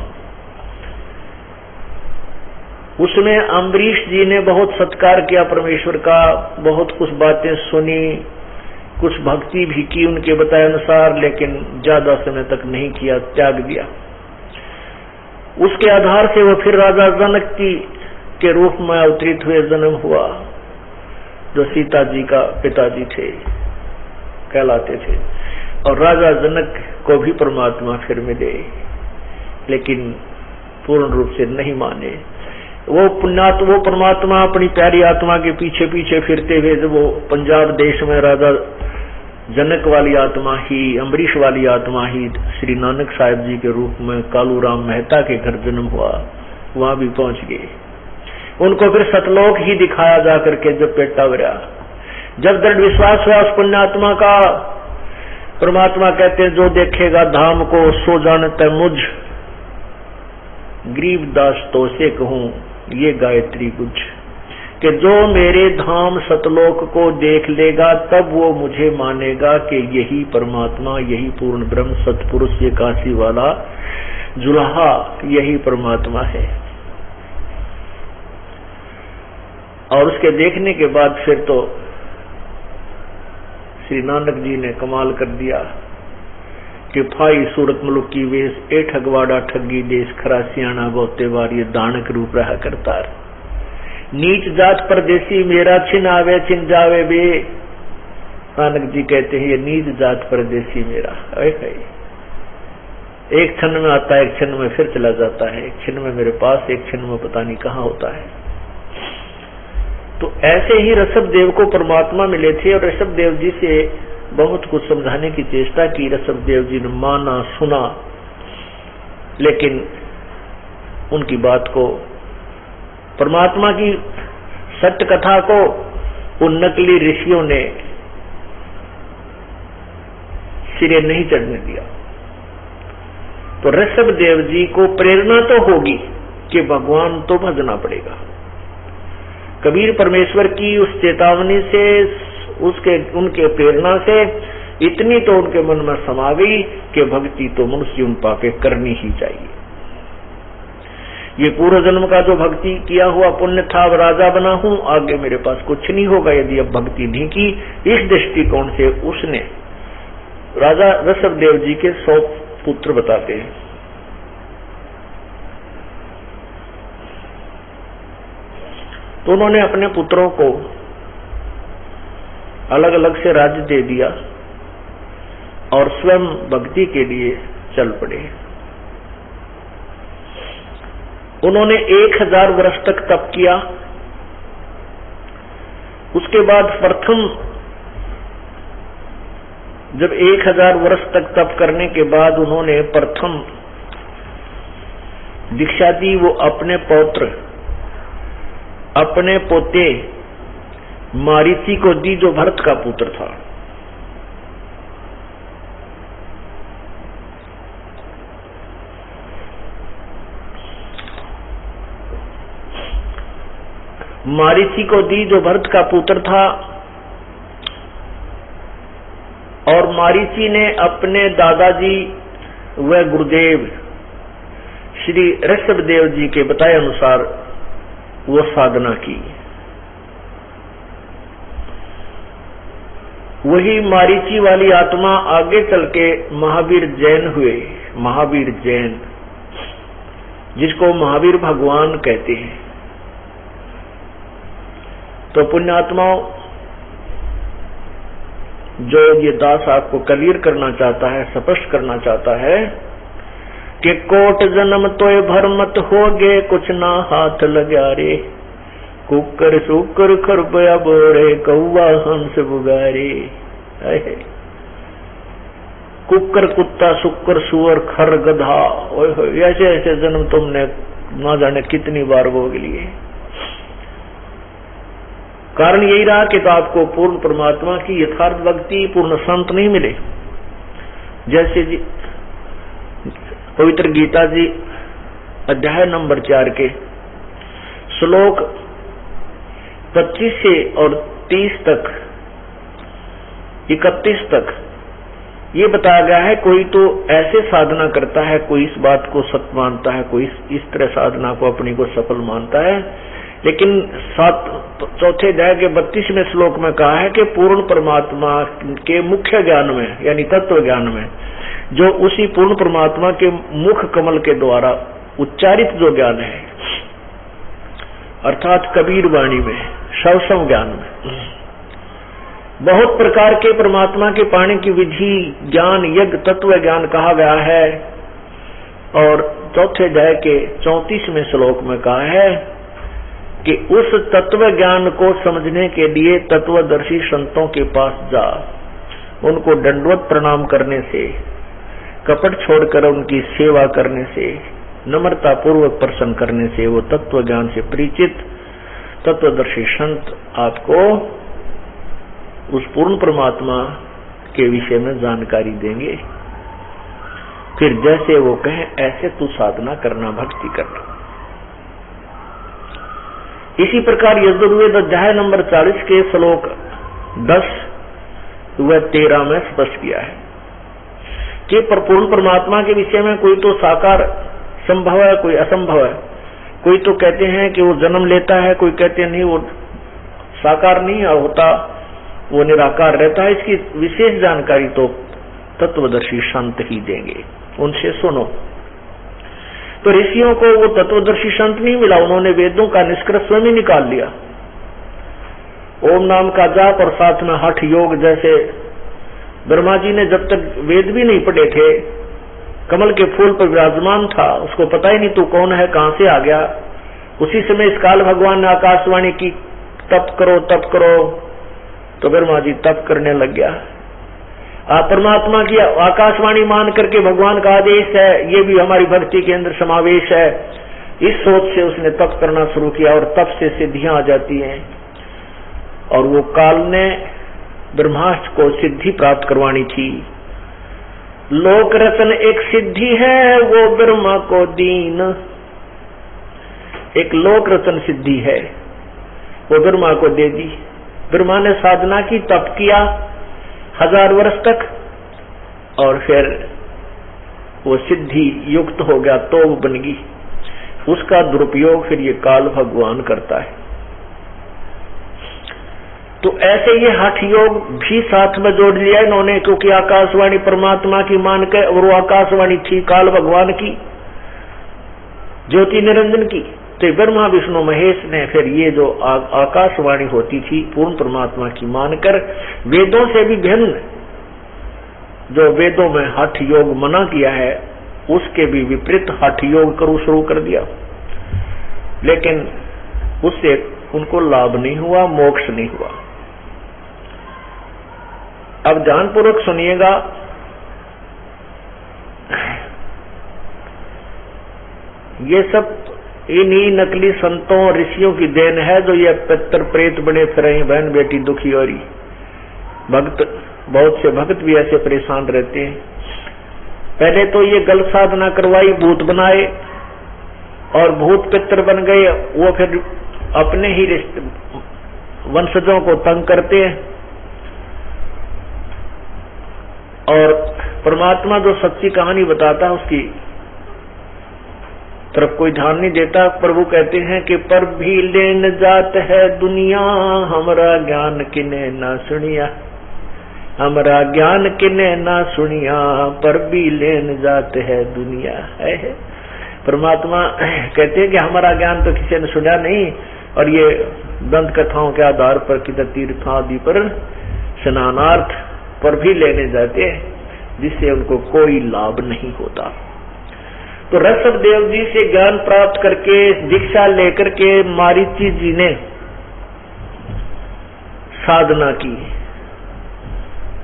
उसमें अम्बरीश जी ने बहुत सत्कार किया परमेश्वर का, बहुत कुछ बातें सुनी, कुछ भक्ति भी की उनके बताए अनुसार, लेकिन ज्यादा समय तक नहीं किया, त्याग दिया। उसके आधार से वो फिर राजा जनक की के रूप में अवतरित हुए जन्म हुआ, जो सीता जी का पिताजी थे कहलाते थे, और राजा जनक को भी परमात्मा फिर मिले, लेकिन पूर्ण रूप से नहीं माने। वो परमात्मा अपनी प्यारी आत्मा के पीछे पीछे फिरते हुए, जब वो पंजाब देश में राजा जनक वाली आत्मा ही, अम्बरीश वाली आत्मा ही श्री नानक साहिब जी के रूप में कालू राम मेहता के घर जन्म हुआ, वहां भी पहुंच गए। उनको फिर सतलोक ही दिखाया जा करके जब पेटा भरा, जब दृढ़ विश्वास हुआ उस पुण्यात्मा का, परमात्मा कहते हैं जो देखेगा धाम को सो जानता मुझ, गरीबदास तो से कहूं ये गायत्री गुज, कि जो मेरे धाम सतलोक को देख लेगा तब वो मुझे मानेगा कि यही परमात्मा, यही पूर्ण ब्रह्म सतपुरुष, ये काशी वाला जुलाहा यही परमात्मा है। और उसके देखने के बाद फिर तो श्री नानक जी ने कमाल कर दिया कि फाई सूरत मुलुक की वेश, ए ठगवाड़ा ठगी देश, खरा सियाणा बहुते बार ये दानक रूप रहा करतार, नीच जात परदेसी मेरा, छिन आवे छिन जावे बे। नानक जी कहते हैं ये नीच जात परदेसी मेरा, एक क्षण में आता है, एक क्षण में फिर चला जाता है, एक क्षण में मेरे पास, एक क्षण में पता नहीं कहाँ होता है। तो ऐसे ही ऋषभ देव को परमात्मा मिले थे, और ऋषभ देव जी से बहुत कुछ समझाने की चेष्टा की। ऋषभ देव जी ने माना, सुना, लेकिन उनकी बात को, परमात्मा की सत्य कथा को उन नकली ऋषियों ने सिरे नहीं चढ़ने दिया। तो ऋषभ देव जी को प्रेरणा तो होगी कि भगवान तो भजना पड़ेगा। कबीर परमेश्वर की उस चेतावनी से, उनके प्रेरणा से इतनी तो उनके मन में समा गई कि भक्ति तो मनुष्य उन पाके करनी ही चाहिए। ये पूर्व जन्म का जो भक्ति किया हुआ पुण्य था, अब राजा बना हूं, आगे मेरे पास कुछ नहीं होगा यदि अब भक्ति नहीं की। इस दृष्टिकोण से उसने राजा ऋषभ देव जी के 100 पुत्र बताते हैं। तो उन्होंने अपने पुत्रों को अलग अलग से राज्य दे दिया और स्वयं भक्ति के लिए चल पड़े। उन्होंने 1000 वर्ष तक तप किया। उसके बाद प्रथम जब 1000 वर्ष तक तप करने के बाद उन्होंने प्रथम दीक्षा दी, वो अपने पौत्र, अपने पोते मारीची को दी, जो भरत का पुत्र था। मारीची को दी जो भरत का पुत्र था, और मारीची ने अपने दादाजी व गुरुदेव श्री ऋषभ देव जी के बताए अनुसार वो साधना की। वही मारीची वाली आत्मा आगे चल के महावीर जैन हुए। महावीर जैन, जिसको महावीर भगवान कहते हैं। तो पुण्यात्माओं, जो ये दास आपको क्लियर करना चाहता है, स्पष्ट करना चाहता है कि कोट जन्म तोय भरमत होगे, कुछ ना हाथ लगा रे, कुकर सुकर खरबया बोरे, कौवा हंस बुगारे। कुकर कुत्ता, शुक्र सुअर, खर गधा, ऐसे ऐसे जन्म तुमने ना जाने कितनी बार भोग लिए। कारण यही रहा कि तो आपको पूर्ण परमात्मा की यथार्थ भक्ति, पूर्ण संत नहीं मिले। जैसे जी पवित्र गीता जी अध्याय नंबर 4 के श्लोक 25 से और 30 तक, 31 तक ये बताया गया है। कोई तो ऐसे साधना करता है, कोई इस बात को सत्य मानता है, कोई इस तरह साधना को अपनी को सफल मानता है। लेकिन चौथे अध्याय के 32वें श्लोक में कहा है कि पूर्ण परमात्मा के मुख्य ज्ञान में, यानी तत्व ज्ञान में, जो उसी पूर्ण परमात्मा के मुख कमल के द्वारा उच्चारित जो ज्ञान है, अर्थात कबीर वाणी में, शवसम ज्ञान में बहुत प्रकार के परमात्मा के पाने की विधि, ज्ञान, यज्ञ, तत्व ज्ञान कहा गया है। और चौथे अध्याय के 34वें श्लोक में कहा है कि उस तत्व ज्ञान को समझने के लिए तत्वदर्शी संतों के पास जा, उनको दंडवत प्रणाम करने से, कपट छोड़कर उनकी सेवा करने से, नम्रता पूर्वक प्रसन्न करने से वो तत्व ज्ञान से परिचित तत्वदर्शी संत आपको उस पूर्ण परमात्मा के विषय में जानकारी देंगे। फिर जैसे वो कहें ऐसे तू साधना करना, भक्ति करना। इसी प्रकार यजुर्वेद अध्याय नंबर 40 के श्लोक 10 व 13 में स्पष्ट किया है कि पूर्ण परमात्मा के विषय में कोई तो साकार संभव है, कोई असंभव है। कोई तो कहते हैं कि वो जन्म लेता है, कोई कहते हैं नहीं वो साकार नहीं होता, वो निराकार रहता है। इसकी विशेष जानकारी तो तत्वदर्शी संत ही देंगे, उनसे सुनो। तो ऋषियों को वो तत्वदर्शी संत नहीं मिला, उन्होंने वेदों का निष्कर्ष स्वयं ही निकाल लिया। ओम नाम का जाप और साथ में हठ योग, जैसे ब्रह्मा जी ने जब तक वेद भी नहीं पढ़े थे, कमल के फूल पर विराजमान था, उसको पता ही नहीं तू कौन है, कहां से आ गया। उसी समय इस काल भगवान ने आकाशवाणी की तप करो तप करो, तो ब्रह्मा जी तप करने लग गया। परमात्मा की आकाशवाणी मान करके भगवान का आदेश है, ये भी हमारी भक्ति के अंदर समावेश है। इस सोच से उसने तप करना शुरू किया और तप से सिद्धियां आ जाती हैं। और वो काल ने ब्रह्मास्त्र को सिद्धि प्राप्त करवानी थी। लोक रतन एक सिद्धि है, वो ब्रह्मा को दीन। एक लोक रतन सिद्धि है, वो ब्रह्मा को दे दी। ब्रह्मा ने साधना की, तप किया 1000 वर्ष तक, और फिर वो सिद्धि युक्त हो गया, तो वो बन गई। उसका दुरुपयोग फिर ये काल भगवान करता है। तो ऐसे ये हठ योग भी साथ में जोड़ लिया इन्होंने, क्योंकि आकाशवाणी परमात्मा की मान के, और वो आकाशवाणी थी काल भगवान की, ज्योति निरंजन की। तो ब्रह्मा विष्णु महेश ने फिर ये जो आकाशवाणी होती थी पूर्ण परमात्मा की मानकर, वेदों से भी भिन्न जो वेदों में हठ योग मना किया है, उसके भी विपरीत हठ योग करो शुरू कर दिया। लेकिन उससे उनको लाभ नहीं हुआ, मोक्ष नहीं हुआ। अब ध्यानपूर्वक सुनिएगा। ये सब इन्हीं नकली संतों ऋषियों की देन है, जो ये पितर प्रेत बने फिर बहन बेटी दुखी हो रही। भक्त, बहुत से भक्त भी ऐसे परेशान रहते हैं। पहले तो ये गलत साधना करवाई, भूत बनाए और भूत पितर बन गए, वो फिर अपने ही वंशजों को तंग करते हैं। और परमात्मा जो सच्ची कहानी बताता है उसकी तरफ कोई ध्यान नहीं देता। प्रभु कहते हैं कि पर भी लेन जात है दुनिया, हमारा ज्ञान किने ना सुनिया, हमारा ज्ञान किने ना सुनिया, पर भी लेन जात है दुनिया है। परमात्मा कहते हैं कि हमारा ज्ञान तो किसी ने सुना नहीं, और ये दंत कथाओं के आधार पर किधर तीर्थ आदि पर स्नानार्थ पर भी लेने जाते हैं, जिससे उनको कोई लाभ नहीं होता। तो ऋषभ देव जी से ज्ञान प्राप्त करके दीक्षा लेकर के मारीची जी ने साधना की।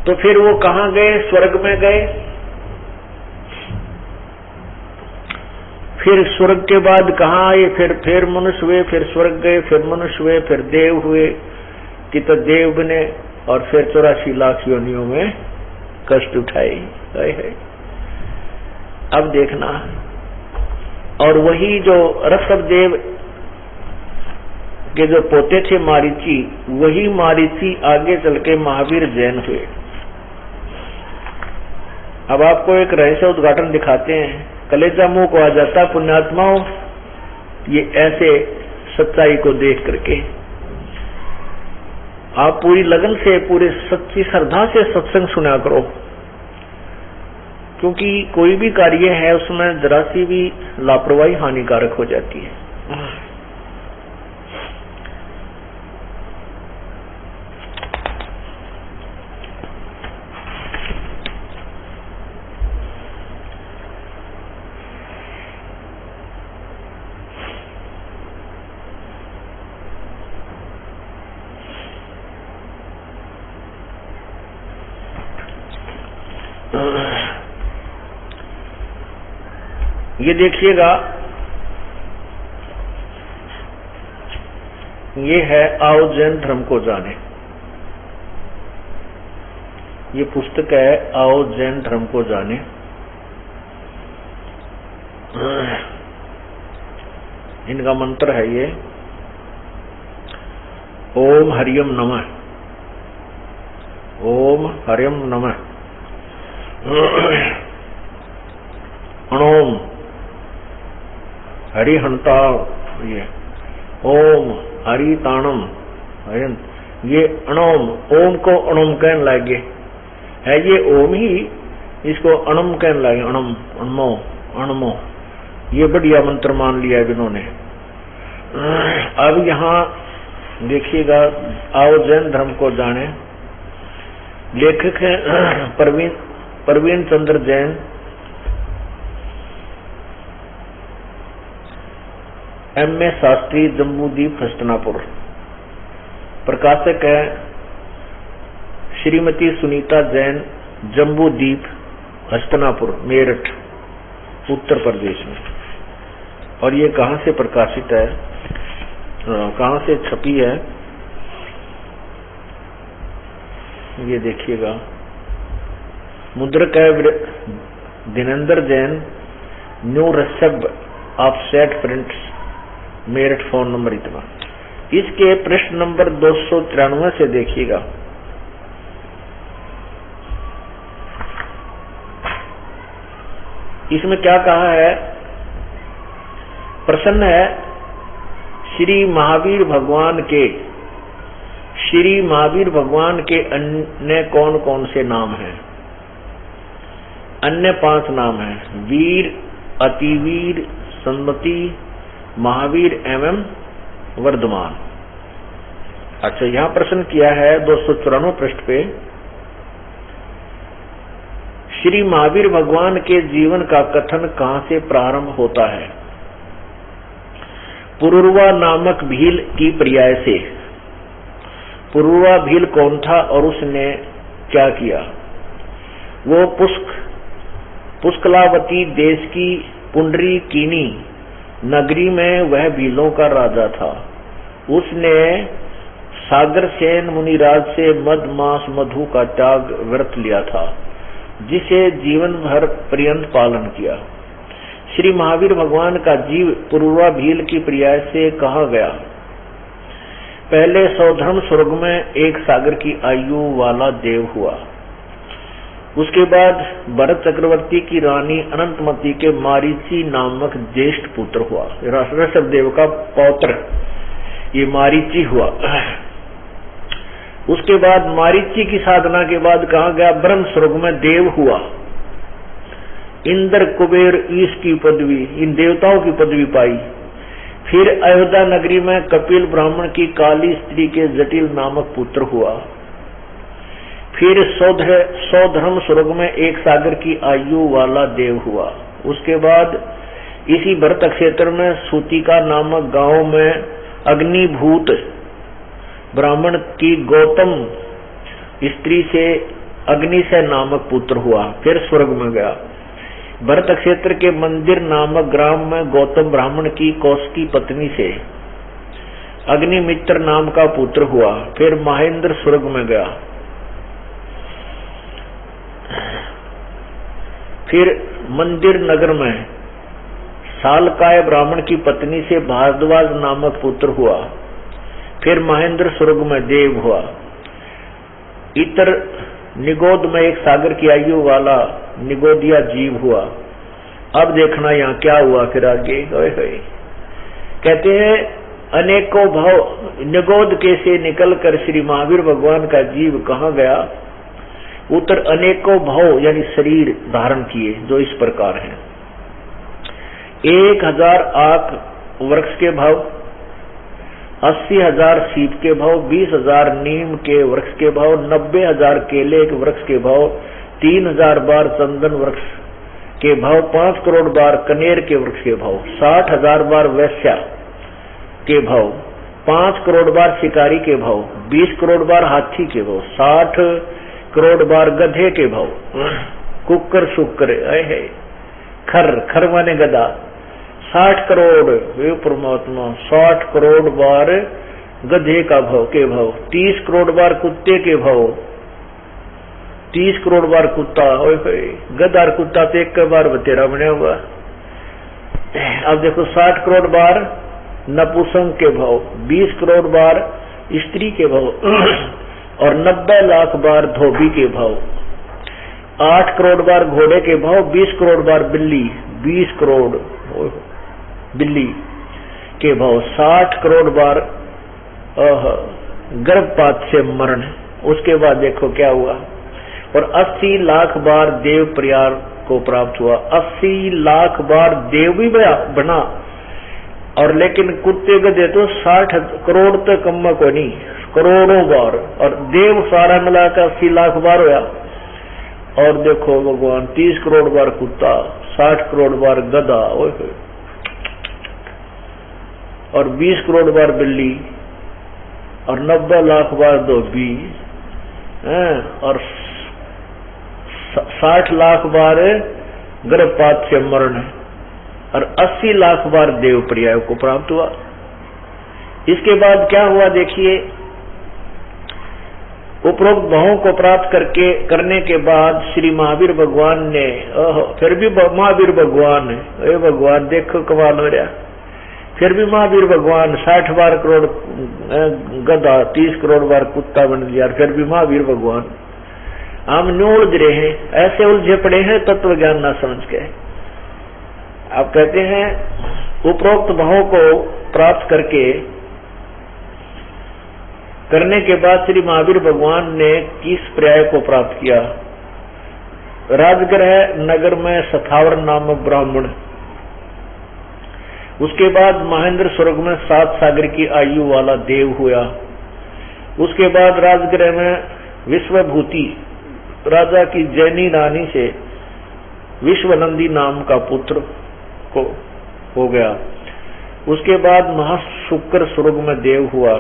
तो फिर वो कहाँ गए? स्वर्ग में गए। फिर स्वर्ग के बाद कहाँ आए? फिर मनुष्य हुए, फिर स्वर्ग गए, फिर मनुष्य हुए, फिर देव हुए, कि तो देव बने, और फिर 84 लाख योनियों में कष्ट उठाए है। अब देखना, और वही जो ऋषभ देव के जो पोते थे मारीची, वही मारीची आगे चल के महावीर जैन हुए। अब आपको एक रहस्य उद्घाटन दिखाते हैं, कलेजा मुंह को आ जाता पुण्यात्माओं ये ऐसे सच्चाई को देख करके। आप पूरी लगन से, पूरे सच्ची श्रद्धा से सत्संग सुना करो, क्योंकि कोई भी कार्य है उसमें जरा सी भी लापरवाही हानिकारक हो जाती है। ये देखिएगा, ये है आओ जैन धर्म को जाने। ये पुस्तक है आओ जैन धर्म को जाने। इनका मंत्र है ये ओम हरियम नमः, ओम हरियम नमः, अणोम हरिहंता, ये ओम हरिताणम, ये अणोम, ओम को अणोम कहने लगे है, ये ओम ही इसको अणम कहने लगे, अणम अणमो अणमो, ये बढ़िया मंत्र मान लिया है इन्होंने। अब यहाँ देखिएगा, आओ जैन धर्म को जाने। लेखक है प्रवीण चंद्र जैन, M.A. शास्त्री, जम्बूदीप, हस्तिनापुर। प्रकाशक है श्रीमती सुनीता जैन, जम्बूदीप, हस्तिनापुर, मेरठ, उत्तर प्रदेश में। और ये कहाँ से प्रकाशित है, कहाँ से छपी है, ये देखिएगा। मुद्रक है दिनेंद्र जैन, न्यू रसब offset prints, Meerut, phone number इतना। इसके पृष्ठ नंबर 293 से देखिएगा। इसमें क्या कहा है, प्रसन्न है श्री महावीर भगवान के अन्य कौन कौन से नाम हैं? अन्य 5 नाम हैं, वीर, अतिवीर, सन्मति, महावीर एवं वर्धमान। अच्छा, यहां प्रश्न किया है 294 पृष्ठ पे, श्री महावीर भगवान के जीवन का कथन कहां से प्रारंभ होता है? पुरुरवा नामक भील की पर्याय से। पुरुरवा भील कौन था और उसने क्या किया? वो पुष्कलावती देश की पुंडरीकीनी नगरी में वह भीलों का राजा था। उसने सागर सेन मुनिराज से मद मांस मधु का त्याग व्रत लिया था, जिसे जीवन भर पर्यंत पालन किया। श्री महावीर भगवान का जीव पुरुरवा भील की पर्याय से कहा गया। पहले सौधर्म स्वर्ग में एक सागर की आयु वाला देव हुआ। उसके बाद भरत चक्रवर्ती की रानी अनंतमती के मारीची नामक ज्येष्ठ पुत्र हुआ। ऋषभ देव का पौत्र ये मारीची हुआ। उसके बाद मारीची की साधना के बाद कहा गया ब्रह्म स्वर्ग में देव हुआ। इंद्र, कुबेर, ईश की पदवी, इन देवताओं की पदवी पाई। फिर अयोध्या नगरी में कपिल ब्राह्मण की काली स्त्री के जटिल नामक पुत्र हुआ। फिर सौधर्म स्वर्ग में एक सागर की आयु वाला देव हुआ। उसके बाद इसी भरत क्षेत्र में सूतिका नामक गांव में अग्निभूत ब्राह्मण की गौतम स्त्री से अग्निशय नामक पुत्र हुआ। फिर स्वर्ग में गया। भरत क्षेत्र के मंदिर नामक ग्राम में गौतम ब्राह्मण की कौशिकी पत्नी से अग्निमित्र नाम का पुत्र हुआ। फिर महेंद्र स्वर्ग में गया। फिर मंदिर नगर में सालकाय ब्राह्मण की पत्नी से भारद्वाज नामक पुत्र हुआ। फिर महेंद्र स्वर्ग में देव हुआ। इतर निगोद में एक सागर की आयु वाला निगोदिया जीव हुआ। अब देखना यहाँ क्या हुआ फिर आगे। कहते हैं अनेकों भाव निगोद के से निकलकर श्री महावीर भगवान का जीव कहाँ गया? उत्तर अनेकों भाव यानी शरीर धारण किए, जो इस प्रकार हैं। 1000 आक वृक्ष के भाव, 80,000 सीप के भाव, 20,000 नीम के वृक्ष के भाव, 90,000 केले के वृक्ष के भाव, 3,000 बार चंदन वृक्ष के भाव, 5 करोड़ बार कनेर के वृक्ष के भाव, 60,000 बार वैश्या के भाव, 5 करोड़ बार शिकारी के भाव, 20 करोड़ बार हाथी के भाव, 60 करोड़ बार गधे के भाव, कुकर शुक्र है खर माने गदा। 60 करोड़ वे परमात्मा, 60 करोड़ बार गधे का भाव के भाव, 30 करोड़ बार कुत्ते के भाव, 30 करोड़ बार कुत्ता। गधा कुत्ता तो एक बार बतेरा बना हुआ। अब देखो 60 करोड़ बार नपुंसक के भाव, 20 करोड़ बार स्त्री के भाव और 90 लाख बार धोबी के भाव, 8 करोड़ बार घोड़े के भाव, 20 करोड़ बार बिल्ली, 20 करोड़ बिल्ली के भाव, 60 करोड़ बार गर्भपात से मरण। उसके बाद देखो क्या हुआ, और 80 लाख बार देव प्रयाग को प्राप्त हुआ। 80 लाख बार देव भी बना, और लेकिन कुत्ते गधे तो 60 करोड़ तक कम को नहीं, करोड़ों बार, और देव सारा मिलाकर 80 लाख बार हुआ। और देखो भगवान 30 करोड़ बार कुत्ता, 60 करोड़ बार गधा, और 20 करोड़ बार बिल्ली, और 90 लाख बार धोबी, और 60 लाख बार गर्भपात से मरण, और 80 लाख बार देव पर्याय को प्राप्त हुआ। इसके बाद क्या हुआ देखिए, उपरोक्त भावों को प्राप्त करने के बाद श्री महावीर भगवान ने, फिर भी महावीर भगवान, ए भगवान देखो कमाल हो रहा, फिर भी महावीर भगवान 60 बार करोड़ गधा, 30 करोड़ बार कुत्ता बन गया, फिर भी महावीर भगवान। हम न्यू उलझ रहे हैं, ऐसे उलझे पड़े हैं तत्व ज्ञान ना समझ के। आप कहते हैं उपरोक्त भावों को प्राप्त करने के बाद श्री महावीर भगवान ने किस पर्याय को प्राप्त किया? राजगृह नगर में सथावर नामक ब्राह्मण, उसके बाद महेंद्र स्वर्ग में 7 सागर की आयु वाला देव हुआ। उसके बाद राजगृह में विश्वभूति राजा की जैनी रानी से विश्वनंदी नाम का पुत्र को हो गया। उसके बाद महाशुक्र स्वर्ग में देव हुआ,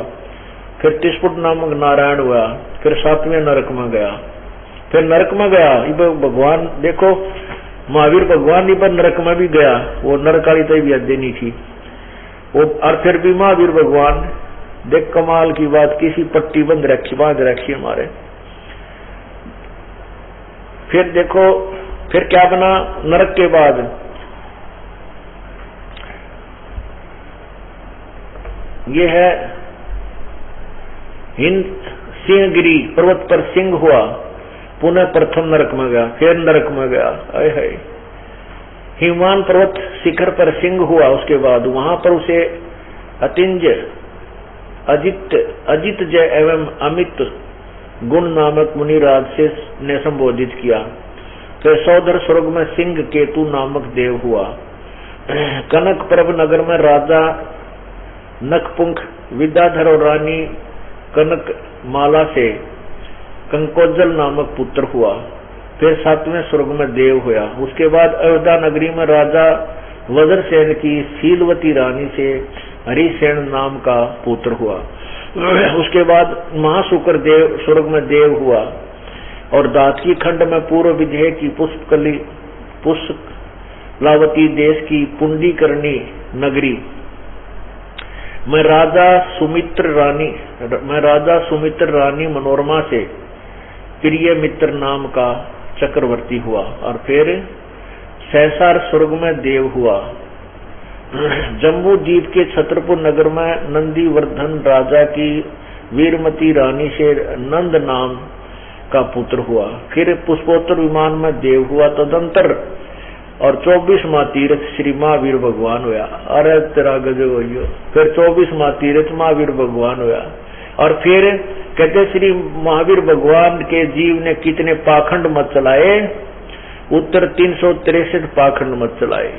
फिर तिस्पुट नामक नारायण हुआ, फिर 7वें नरक में गया, फिर नरक में गया। भगवान देखो महावीर भगवान इस पर नरक में भी गया, वो नरकाली तो भी हद नहीं थी वो, और फिर भी महावीर भगवान देख कमाल की बात, किसी पट्टी बांध रखी हमारे। फिर देखो फिर क्या बना नरक के बाद, ये है हिंद सिंहगिरी पर्वत पर सिंह हुआ, पुनः प्रथम नरक में गया, फिर नरक में गया। है हिमवान पर्वत शिखर पर सिंह हुआ, उसके बाद वहां पर उसे अतिंज अजित जय एवं अमित गुण नामक मुनिराज से ने संबोधित किया। फिर सौदर स्वर्ग में सिंह केतु नामक देव हुआ। कनक प्रभ नगर में राजा नखपुंख विद्याधर और रानी कनक माला से कंकोजल नामक पुत्र हुआ। फिर 7वें स्वर्ग में देव हुआ। उसके बाद अयोध्या नगरी में राजा वज्रसेन की शीलवती रानी से हरिसेन नाम का पुत्र हुआ। उसके बाद महाशुक्र देव स्वर्ग में देव हुआ और दातकी खंड में पूर्व विदेह की पुष्पलावती देश की पुंडीकरणी नगरी मैं राजा सुमित्र रानी मनोरमा से प्रिय मित्र नाम का चक्रवर्ती हुआ। और फिर सहसार स्वर्ग में देव हुआ। जम्बू द्वीप के छतरपुर नगर में नंदीवर्धन राजा की वीरमती रानी से नंद नाम का पुत्र हुआ। फिर पुष्पोत्तर विमान में देव हुआ। तदंतर और 24वां तीर्थ श्री महावीर भगवान हुआ। अरे तेरा गजब हो। फिर 24वां तीर्थ महावीर भगवान हुआ। और फिर कहते श्री महावीर भगवान के जीव ने कितने पाखंड मत चलाए? उत्तर 363 पाखंड मत चलाए।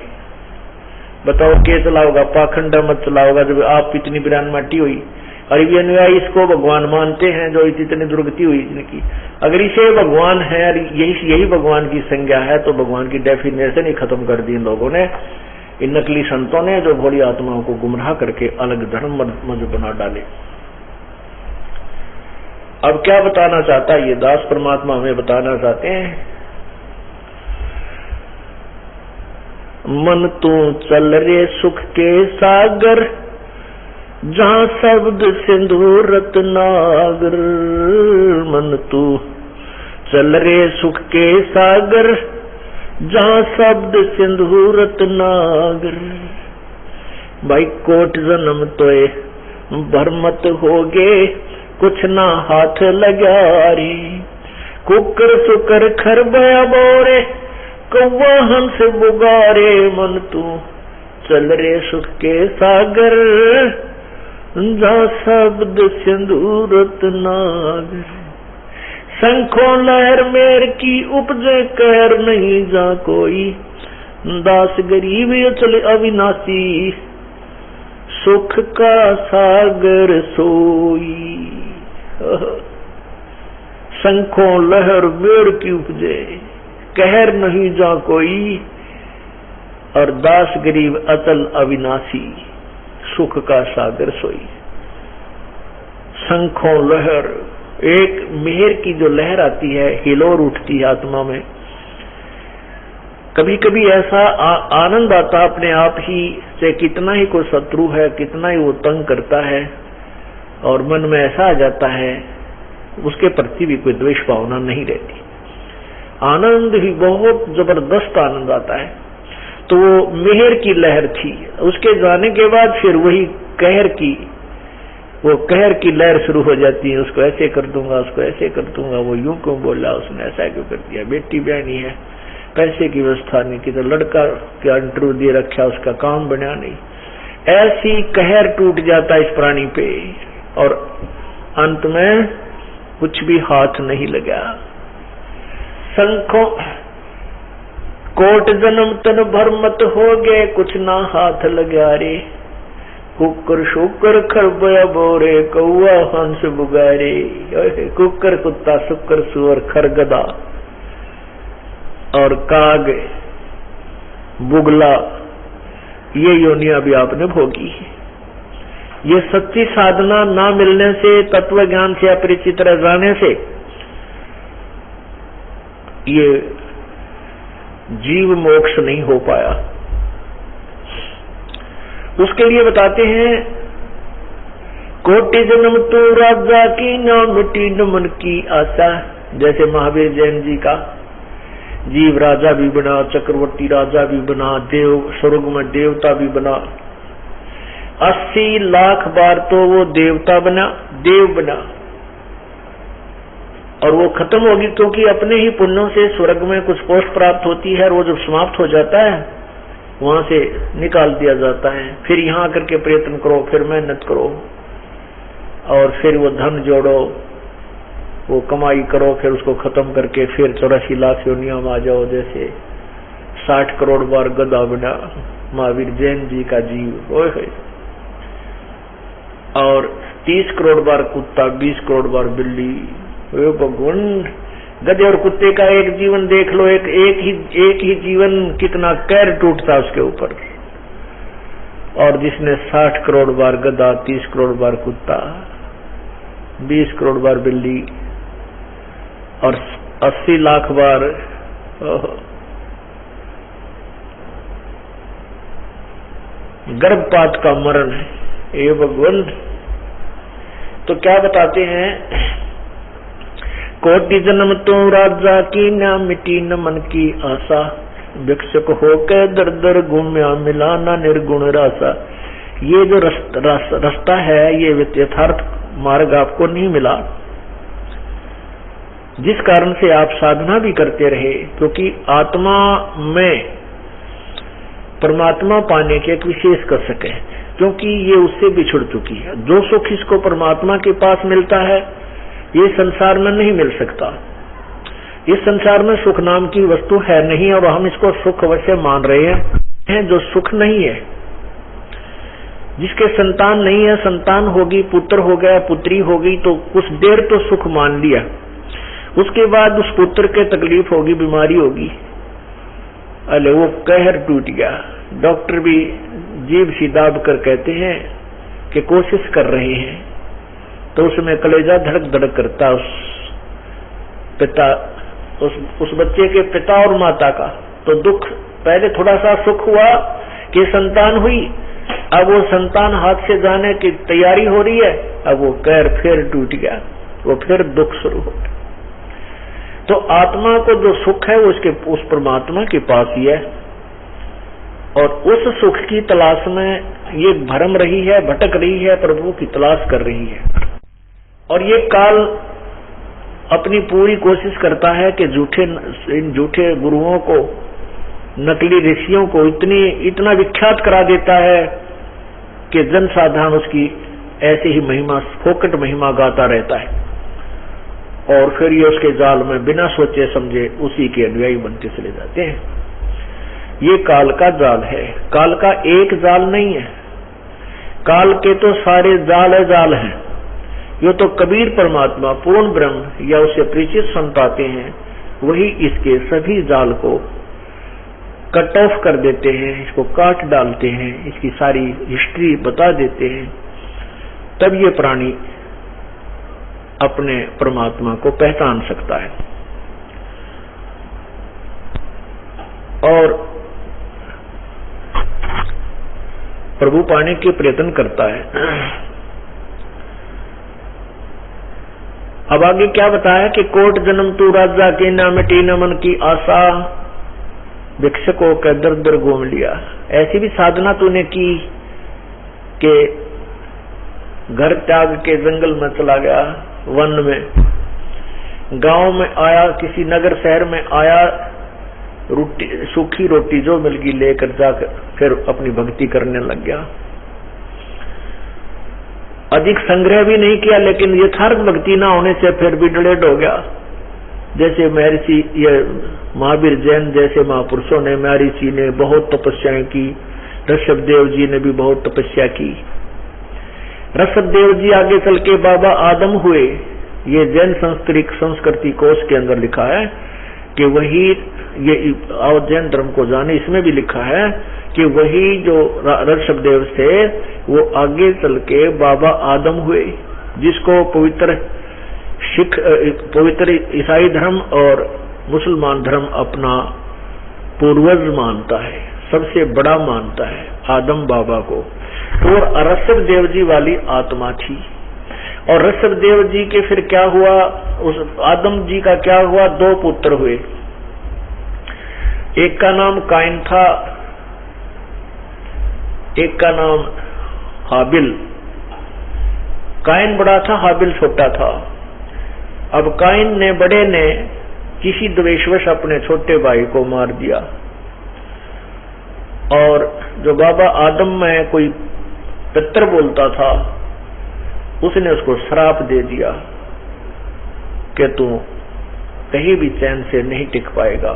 बताओ क्या चलाओगा? पाखंड मत चलाओगा जब आप इतनी बिरान माटी हुई। और ये अनुयायी इसको भगवान मानते हैं जो इतनी दुर्गति हुई इनकी। अगर इसे भगवान है और यही भगवान की संज्ञा है तो भगवान की डेफिनेशन ही खत्म कर दी इन लोगों ने, इन नकली संतों ने जो भोली आत्माओं को गुमराह करके अलग धर्म मत बना डाले। अब क्या बताना चाहता है ये दास परमात्मा हमें बताना चाहते हैं मन तू चल रे सुख के सागर, जहाँ शब्द सिंधु रत्नागर। मन तू चल रे सुख के सागर, जहाँ शब्द सिंधु रत्नागर। भाई कोट जन्म तोए भरमत होगे, कुछ ना हाथ लगा रे। कुकर सुकर खरबया बोरे, कौवा हंस बुगारे। मन तू चल रे सुख के सागर, जहाँ शब्द सिंधु रत्नागर। शंखों लहर मेर की उपजे कहर, नहीं जा कोई दास गरीब अचल अविनाशी। सुख का सागर सोई। शंखों लहर मेर की उपजे कहर, नहीं जा कोई, और दास गरीब अचल अविनाशी। सुख का सागर सोई। शंखों लहर, एक मेहर की जो लहर आती है, हिलोर उठती है आत्मा में। कभी कभी ऐसा आनंद आता अपने आप ही से, कितना ही कोई शत्रु है, कितना ही वो तंग करता है, और मन में ऐसा आ जाता है उसके प्रति भी कोई द्वेष भावना नहीं रहती। आनंद ही बहुत जबरदस्त आनंद आता है। तो वो मेहर की लहर थी, उसके जाने के बाद फिर वही कहर की, वो कहर की लहर शुरू हो जाती है। उसको ऐसे कर दूंगा, उसको ऐसे कर दूंगा, वो यूं क्यों बोला, उसने ऐसा क्यों कर दिया, बेटी बहनी है, पैसे की व्यवस्था नहीं की, तो लड़का क्या इंटरव्यू दे रखा, उसका काम बना नहीं। ऐसी कहर टूट जाता इस प्राणी पे, और अंत में कुछ भी हाथ नहीं लगा। शंखों कोट जन्म तन भरमत हो गए, कुछ ना हाथ लगा रे। कुकर शुकर खरबया बोरे, कौआ हंस बुगारे। कुकर कुत्ता, शुकर सुअर, खरगदा और काग, बुगला, ये योनियां भी आपने भोगी। ये सच्ची साधना ना मिलने से, तत्व ज्ञान से अपरिचित रह जाने से, ये जीव मोक्ष नहीं हो पाया। उसके लिए बताते हैं, कोटि जन्म तो राजा की, ना मिटी न मन की आशा। जैसे महावीर जैन जी का जीव राजा भी बना, चक्रवर्ती राजा भी बना, देव स्वर्ग में देवता भी बना। 80 लाख बार तो वो देवता बना, देव बना, और वो खत्म होगी, क्योंकि अपने ही पुण्यों से स्वर्ग में कुछ पोस्ट प्राप्त होती है, और वो जब समाप्त हो जाता है वहां से निकाल दिया जाता है। फिर यहाँ करके प्रयत्न करो, फिर मेहनत करो, और फिर वो धन जोड़ो, वो कमाई करो, फिर उसको खत्म करके फिर 84 लाख योनियों में आ जाओ। जैसे 60 करोड़ बार गधा बना महावीर जैन जी का जीव, और 30 करोड़ बार कुत्ता, 20 करोड़ बार बिल्ली। भगवान, गधे और कुत्ते का एक जीवन देख लो, एक ही जीवन कितना कहर टूटता उसके ऊपर। और जिसने 60 करोड़ बार गधा, 30 करोड़ बार कुत्ता, 20 करोड़ बार बिल्ली और 80 लाख बार गर्भपात का मरण है, ये भगवान। तो क्या बताते हैं, कोटि जन्म तो राजा की, ना मिटी न मन की आशा। भिक्षुक होकर दर दर घूम्या, मिला ना निर्गुण रासा। ये जो रास्ता है, ये यथार्थ मार्ग आपको नहीं मिला, जिस कारण से आप साधना भी करते रहे, क्योंकि आत्मा में परमात्मा पाने के एक विशेष कर सके, क्योंकि ये उससे बिछुड़ चुकी है। जो सुख इसको परमात्मा के पास मिलता है, ये संसार में नहीं मिल सकता। इस संसार में सुख नाम की वस्तु है नहीं, और हम इसको सुख अवश्य मान रहे हैं, जो सुख नहीं है। जिसके संतान नहीं है, संतान होगी, पुत्र हो गया, पुत्री हो गई, तो कुछ देर तो सुख मान लिया, उसके बाद उस पुत्र के तकलीफ होगी, बीमारी होगी, अरे वो कहर टूट गया। डॉक्टर भी जीभ सी दाब कर कहते हैं कि कोशिश कर रहे हैं, तो उसमें कलेजा धड़क धड़क करता उस बच्चे के पिता और माता का, तो दुख, पहले थोड़ा सा सुख हुआ कि संतान हुई, अब वो संतान हाथ से जाने की तैयारी हो रही है, अब वो पैर फिर टूट गया, वो फिर दुख शुरू हो गया। तो आत्मा को जो सुख है वो उस परमात्मा के पास ही है, और उस सुख की तलाश में ये भरम रही है, भटक रही है, प्रभु की तलाश कर रही है। और ये काल अपनी पूरी कोशिश करता है कि इन झूठे गुरुओं को, नकली ऋषियों को इतना विख्यात करा देता है कि जन साधारण उसकी ऐसी ही महिमा, फोकट महिमा गाता रहता है, और फिर ये उसके जाल में बिना सोचे समझे उसी के अनुयायी बनते चले जाते हैं। ये काल का जाल है, काल का एक जाल नहीं है, काल के तो सारे जाल हैं। ये तो कबीर परमात्मा पूर्ण ब्रह्म या उससे परिचित संत आते हैं, वही इसके सभी जाल को कट ऑफ कर देते हैं, इसको काट डालते हैं, इसकी सारी हिस्ट्री बता देते हैं, तब ये प्राणी अपने परमात्मा को पहचान सकता है और प्रभु पाने के प्रयत्न करता है। अब आगे क्या बताया कि कोट जन्म तू राजा के ना मिटी न मन की आशा, भिक्षुकों के दर दर घूम लिया। ऐसी भी साधना तूने की कि घर त्याग के जंगल में चला गया, वन में, गांव में आया, किसी नगर शहर में आया, रोटी, सूखी रोटी जो मिल गई लेकर जाकर फिर अपनी भक्ति करने लग गया। अधिक संग्रह भी नहीं किया, लेकिन यथार्थ भक्ति ना होने से फिर भी डिलेड हो गया। जैसे महर्षि ये महावीर जैन जैसे महापुरुषों ने, महर्षि ने बहुत तपस्याएं की, ऋषभदेव जी ने भी बहुत तपस्या की। ऋषभदेव जी आगे चल के बाबा आदम हुए। ये जैन संस्कृति कोश के अंदर लिखा है कि वही, ये जैन धर्म को जाने, इसमें भी लिखा है कि वही जो ऋषभदेव थे वो आगे चल के बाबा आदम हुए, जिसको पवित्र ईसाई धर्म और मुसलमान धर्म अपना पूर्वज मानता है, सबसे बड़ा मानता है आदम बाबा को। और ऋषभदेव जी वाली आत्मा थी। और ऋषभदेव जी के फिर क्या हुआ, उस आदम जी का क्या हुआ, दो पुत्र हुए। एक का नाम काइन था, एक का नाम हाबिल। काइन बड़ा था, हाबिल छोटा था। अब काइन ने, बड़े ने, किसी द्वेषवश अपने छोटे भाई को मार दिया, और जो बाबा आदम में कोई पितर बोलता था उसने उसको श्राप दे दिया कि तू कहीं भी चैन से नहीं टिक पाएगा।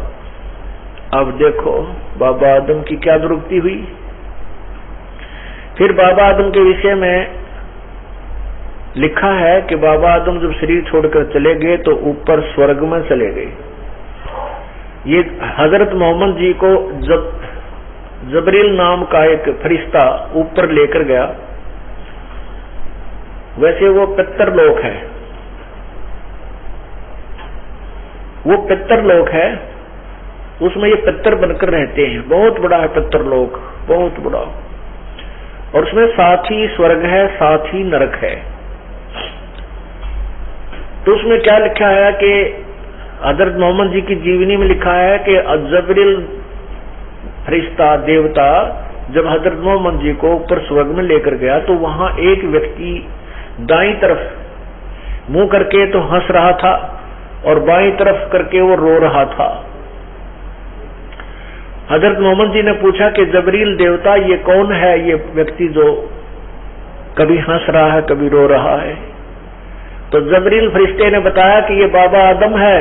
अब देखो बाबा आदम की क्या दुर्गति हुई। फिर बाबा आदम के विषय में लिखा है कि बाबा आदम जब शरीर छोड़कर चले गए तो ऊपर स्वर्ग में चले गए। ये हजरत मोहम्मद जी को जब जबरील नाम का एक फरिश्ता ऊपर लेकर गया, वैसे वो पितरलोक है, वो पितरलोक है, उसमें ये पितर बनकर रहते हैं। बहुत बड़ा है पितरलोक, बहुत बड़ा, और उसमें साथ ही स्वर्ग है, साथ ही नरक है। तो उसमें क्या लिखा है कि हजरत मोहम्मद जी की जीवनी में लिखा है कि जबरील फरिश्ता देवता जब हजरत मोहम्मद जी को ऊपर स्वर्ग में लेकर गया तो वहां एक व्यक्ति दाईं तरफ मुंह करके तो हंस रहा था और बाईं तरफ करके वो रो रहा था। हजरत मोहम्मद जी ने पूछा कि जबरील देवता ये कौन है, ये व्यक्ति जो कभी हंस रहा है कभी रो रहा है? तो जबरील फरिश्ते ने बताया कि ये बाबा आदम है।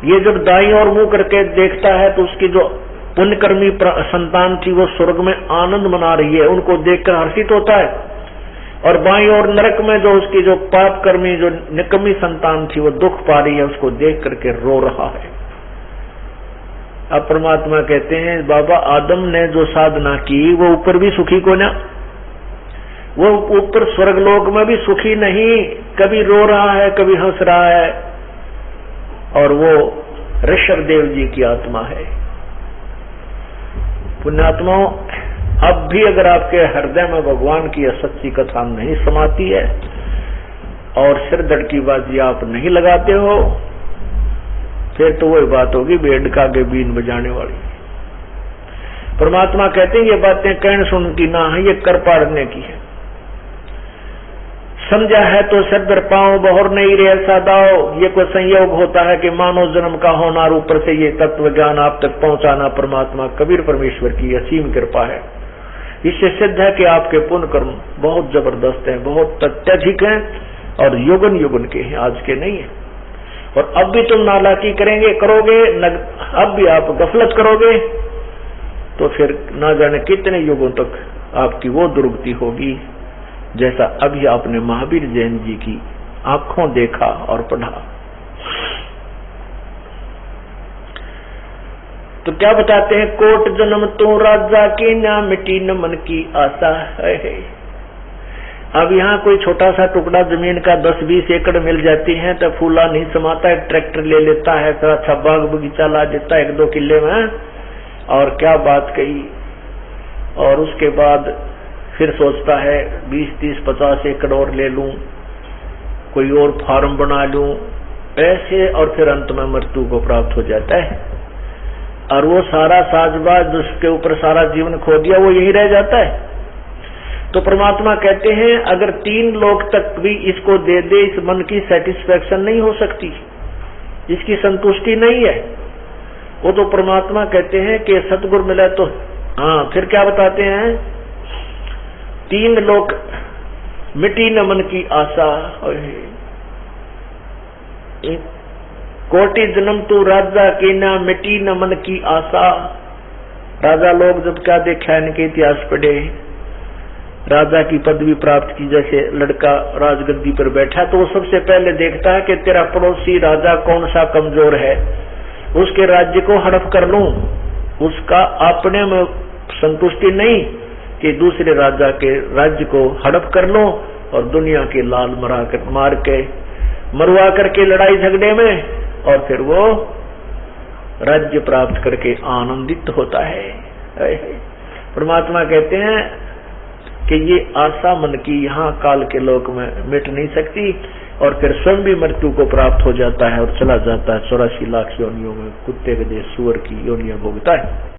ये जब दाईं ओर मुंह करके देखता है तो उसकी जो पुण्यकर्मी संतान थी वो स्वर्ग में आनंद मना रही है, उनको देखकर हर्षित होता है, और बाईं ओर नरक में जो उसकी जो पापकर्मी जो निकम्मी संतान थी वो दुख पा रही है, उसको देख करके रो रहा है। अब परमात्मा कहते हैं बाबा आदम ने जो साधना की वो ऊपर भी सुखी को ना, वो ऊपर स्वर्गलोक में भी सुखी नहीं, कभी रो रहा है कभी हंस रहा है, और वो ऋषभदेव जी की आत्मा है। पुण्यात्माओं, अब भी अगर आपके हृदय में भगवान की सच्ची कथा नहीं समाती है और सिरदर्द की बाजी आप नहीं लगाते हो, फिर तो वही बात होगी भेड़ का आगे बीन बजाने वाली। परमात्मा कहते हैं ये बातें कहने सुन की ना है, ये कर पाड़ने की है। समझा है तो सदर पाओ बहुर नहीं रे ऐसा दाओ। ये कोई संयोग होता है कि मानव जन्म का होना और ऊपर से ये तत्व ज्ञान आप तक पहुंचाना परमात्मा कबीर परमेश्वर की असीम कृपा है। इससे सिद्ध है कि आपके पुण्य कर्म बहुत जबरदस्त है, बहुत अत्यधिक है और युगन युगन के हैं, आज के नहीं है। और अब भी तुम नालायकी करोगे, अब भी आप गफलत करोगे तो फिर ना जाने कितने युगों तक आपकी वो दुर्गति होगी, जैसा अभी आपने महावीर जैन जी की आंखों देखा और पढ़ा। तो क्या बताते हैं, कोट जन्म तो राजा की ना मिटी न मन की आशा है। अब यहाँ कोई छोटा सा टुकड़ा जमीन का 10-20 एकड़ मिल जाती है तो फूला नहीं समाता है, ट्रैक्टर ले लेता है, फिर अच्छा बाग बगीचा ला देता है 1-2 किले में, और क्या बात कही। और उसके बाद फिर सोचता है 20-30-50 एकड़ और ले लूं, कोई और फार्म बना लूं, ऐसे, और फिर अंत में मृत्यु को प्राप्त हो जाता है। और वो सारा साजबाज जिसके ऊपर सारा जीवन खो दिया वो यही रह जाता है। तो परमात्मा कहते हैं अगर 3 लोक तक भी इसको दे दे, इस मन की सेटिस्फेक्शन नहीं हो सकती, इसकी संतुष्टि नहीं है। वो तो परमात्मा कहते हैं कि सतगुरु मिला तो हाँ, फिर क्या बताते हैं, 3 लोक मिटी न मन की आशा, कोटि जन्म तू राजा की ना मिटी न मन की आशा। राजा लोग जब क्या देखा इनके इतिहास पढ़े, राजा की पदवी प्राप्त की, जैसे लड़का राजगद्दी पर बैठा तो वो सबसे पहले देखता है कि तेरा पड़ोसी राजा कौन सा कमजोर है, उसके राज्य को हड़प कर लूं। उसका अपने में संतुष्टि नहीं कि दूसरे राजा के राज्य को हड़प कर लो और दुनिया के लाल मरवा करके लड़ाई झगड़े में, और फिर वो राज्य प्राप्त करके आनंदित होता है। परमात्मा कहते हैं कि ये आशा मन की यहाँ काल के लोक में मिट नहीं सकती, और फिर स्वयं भी मृत्यु को प्राप्त हो जाता है और चला जाता है 84 लाख योनियों में, कुत्ते के देश सुअर की योनियां भोगता है।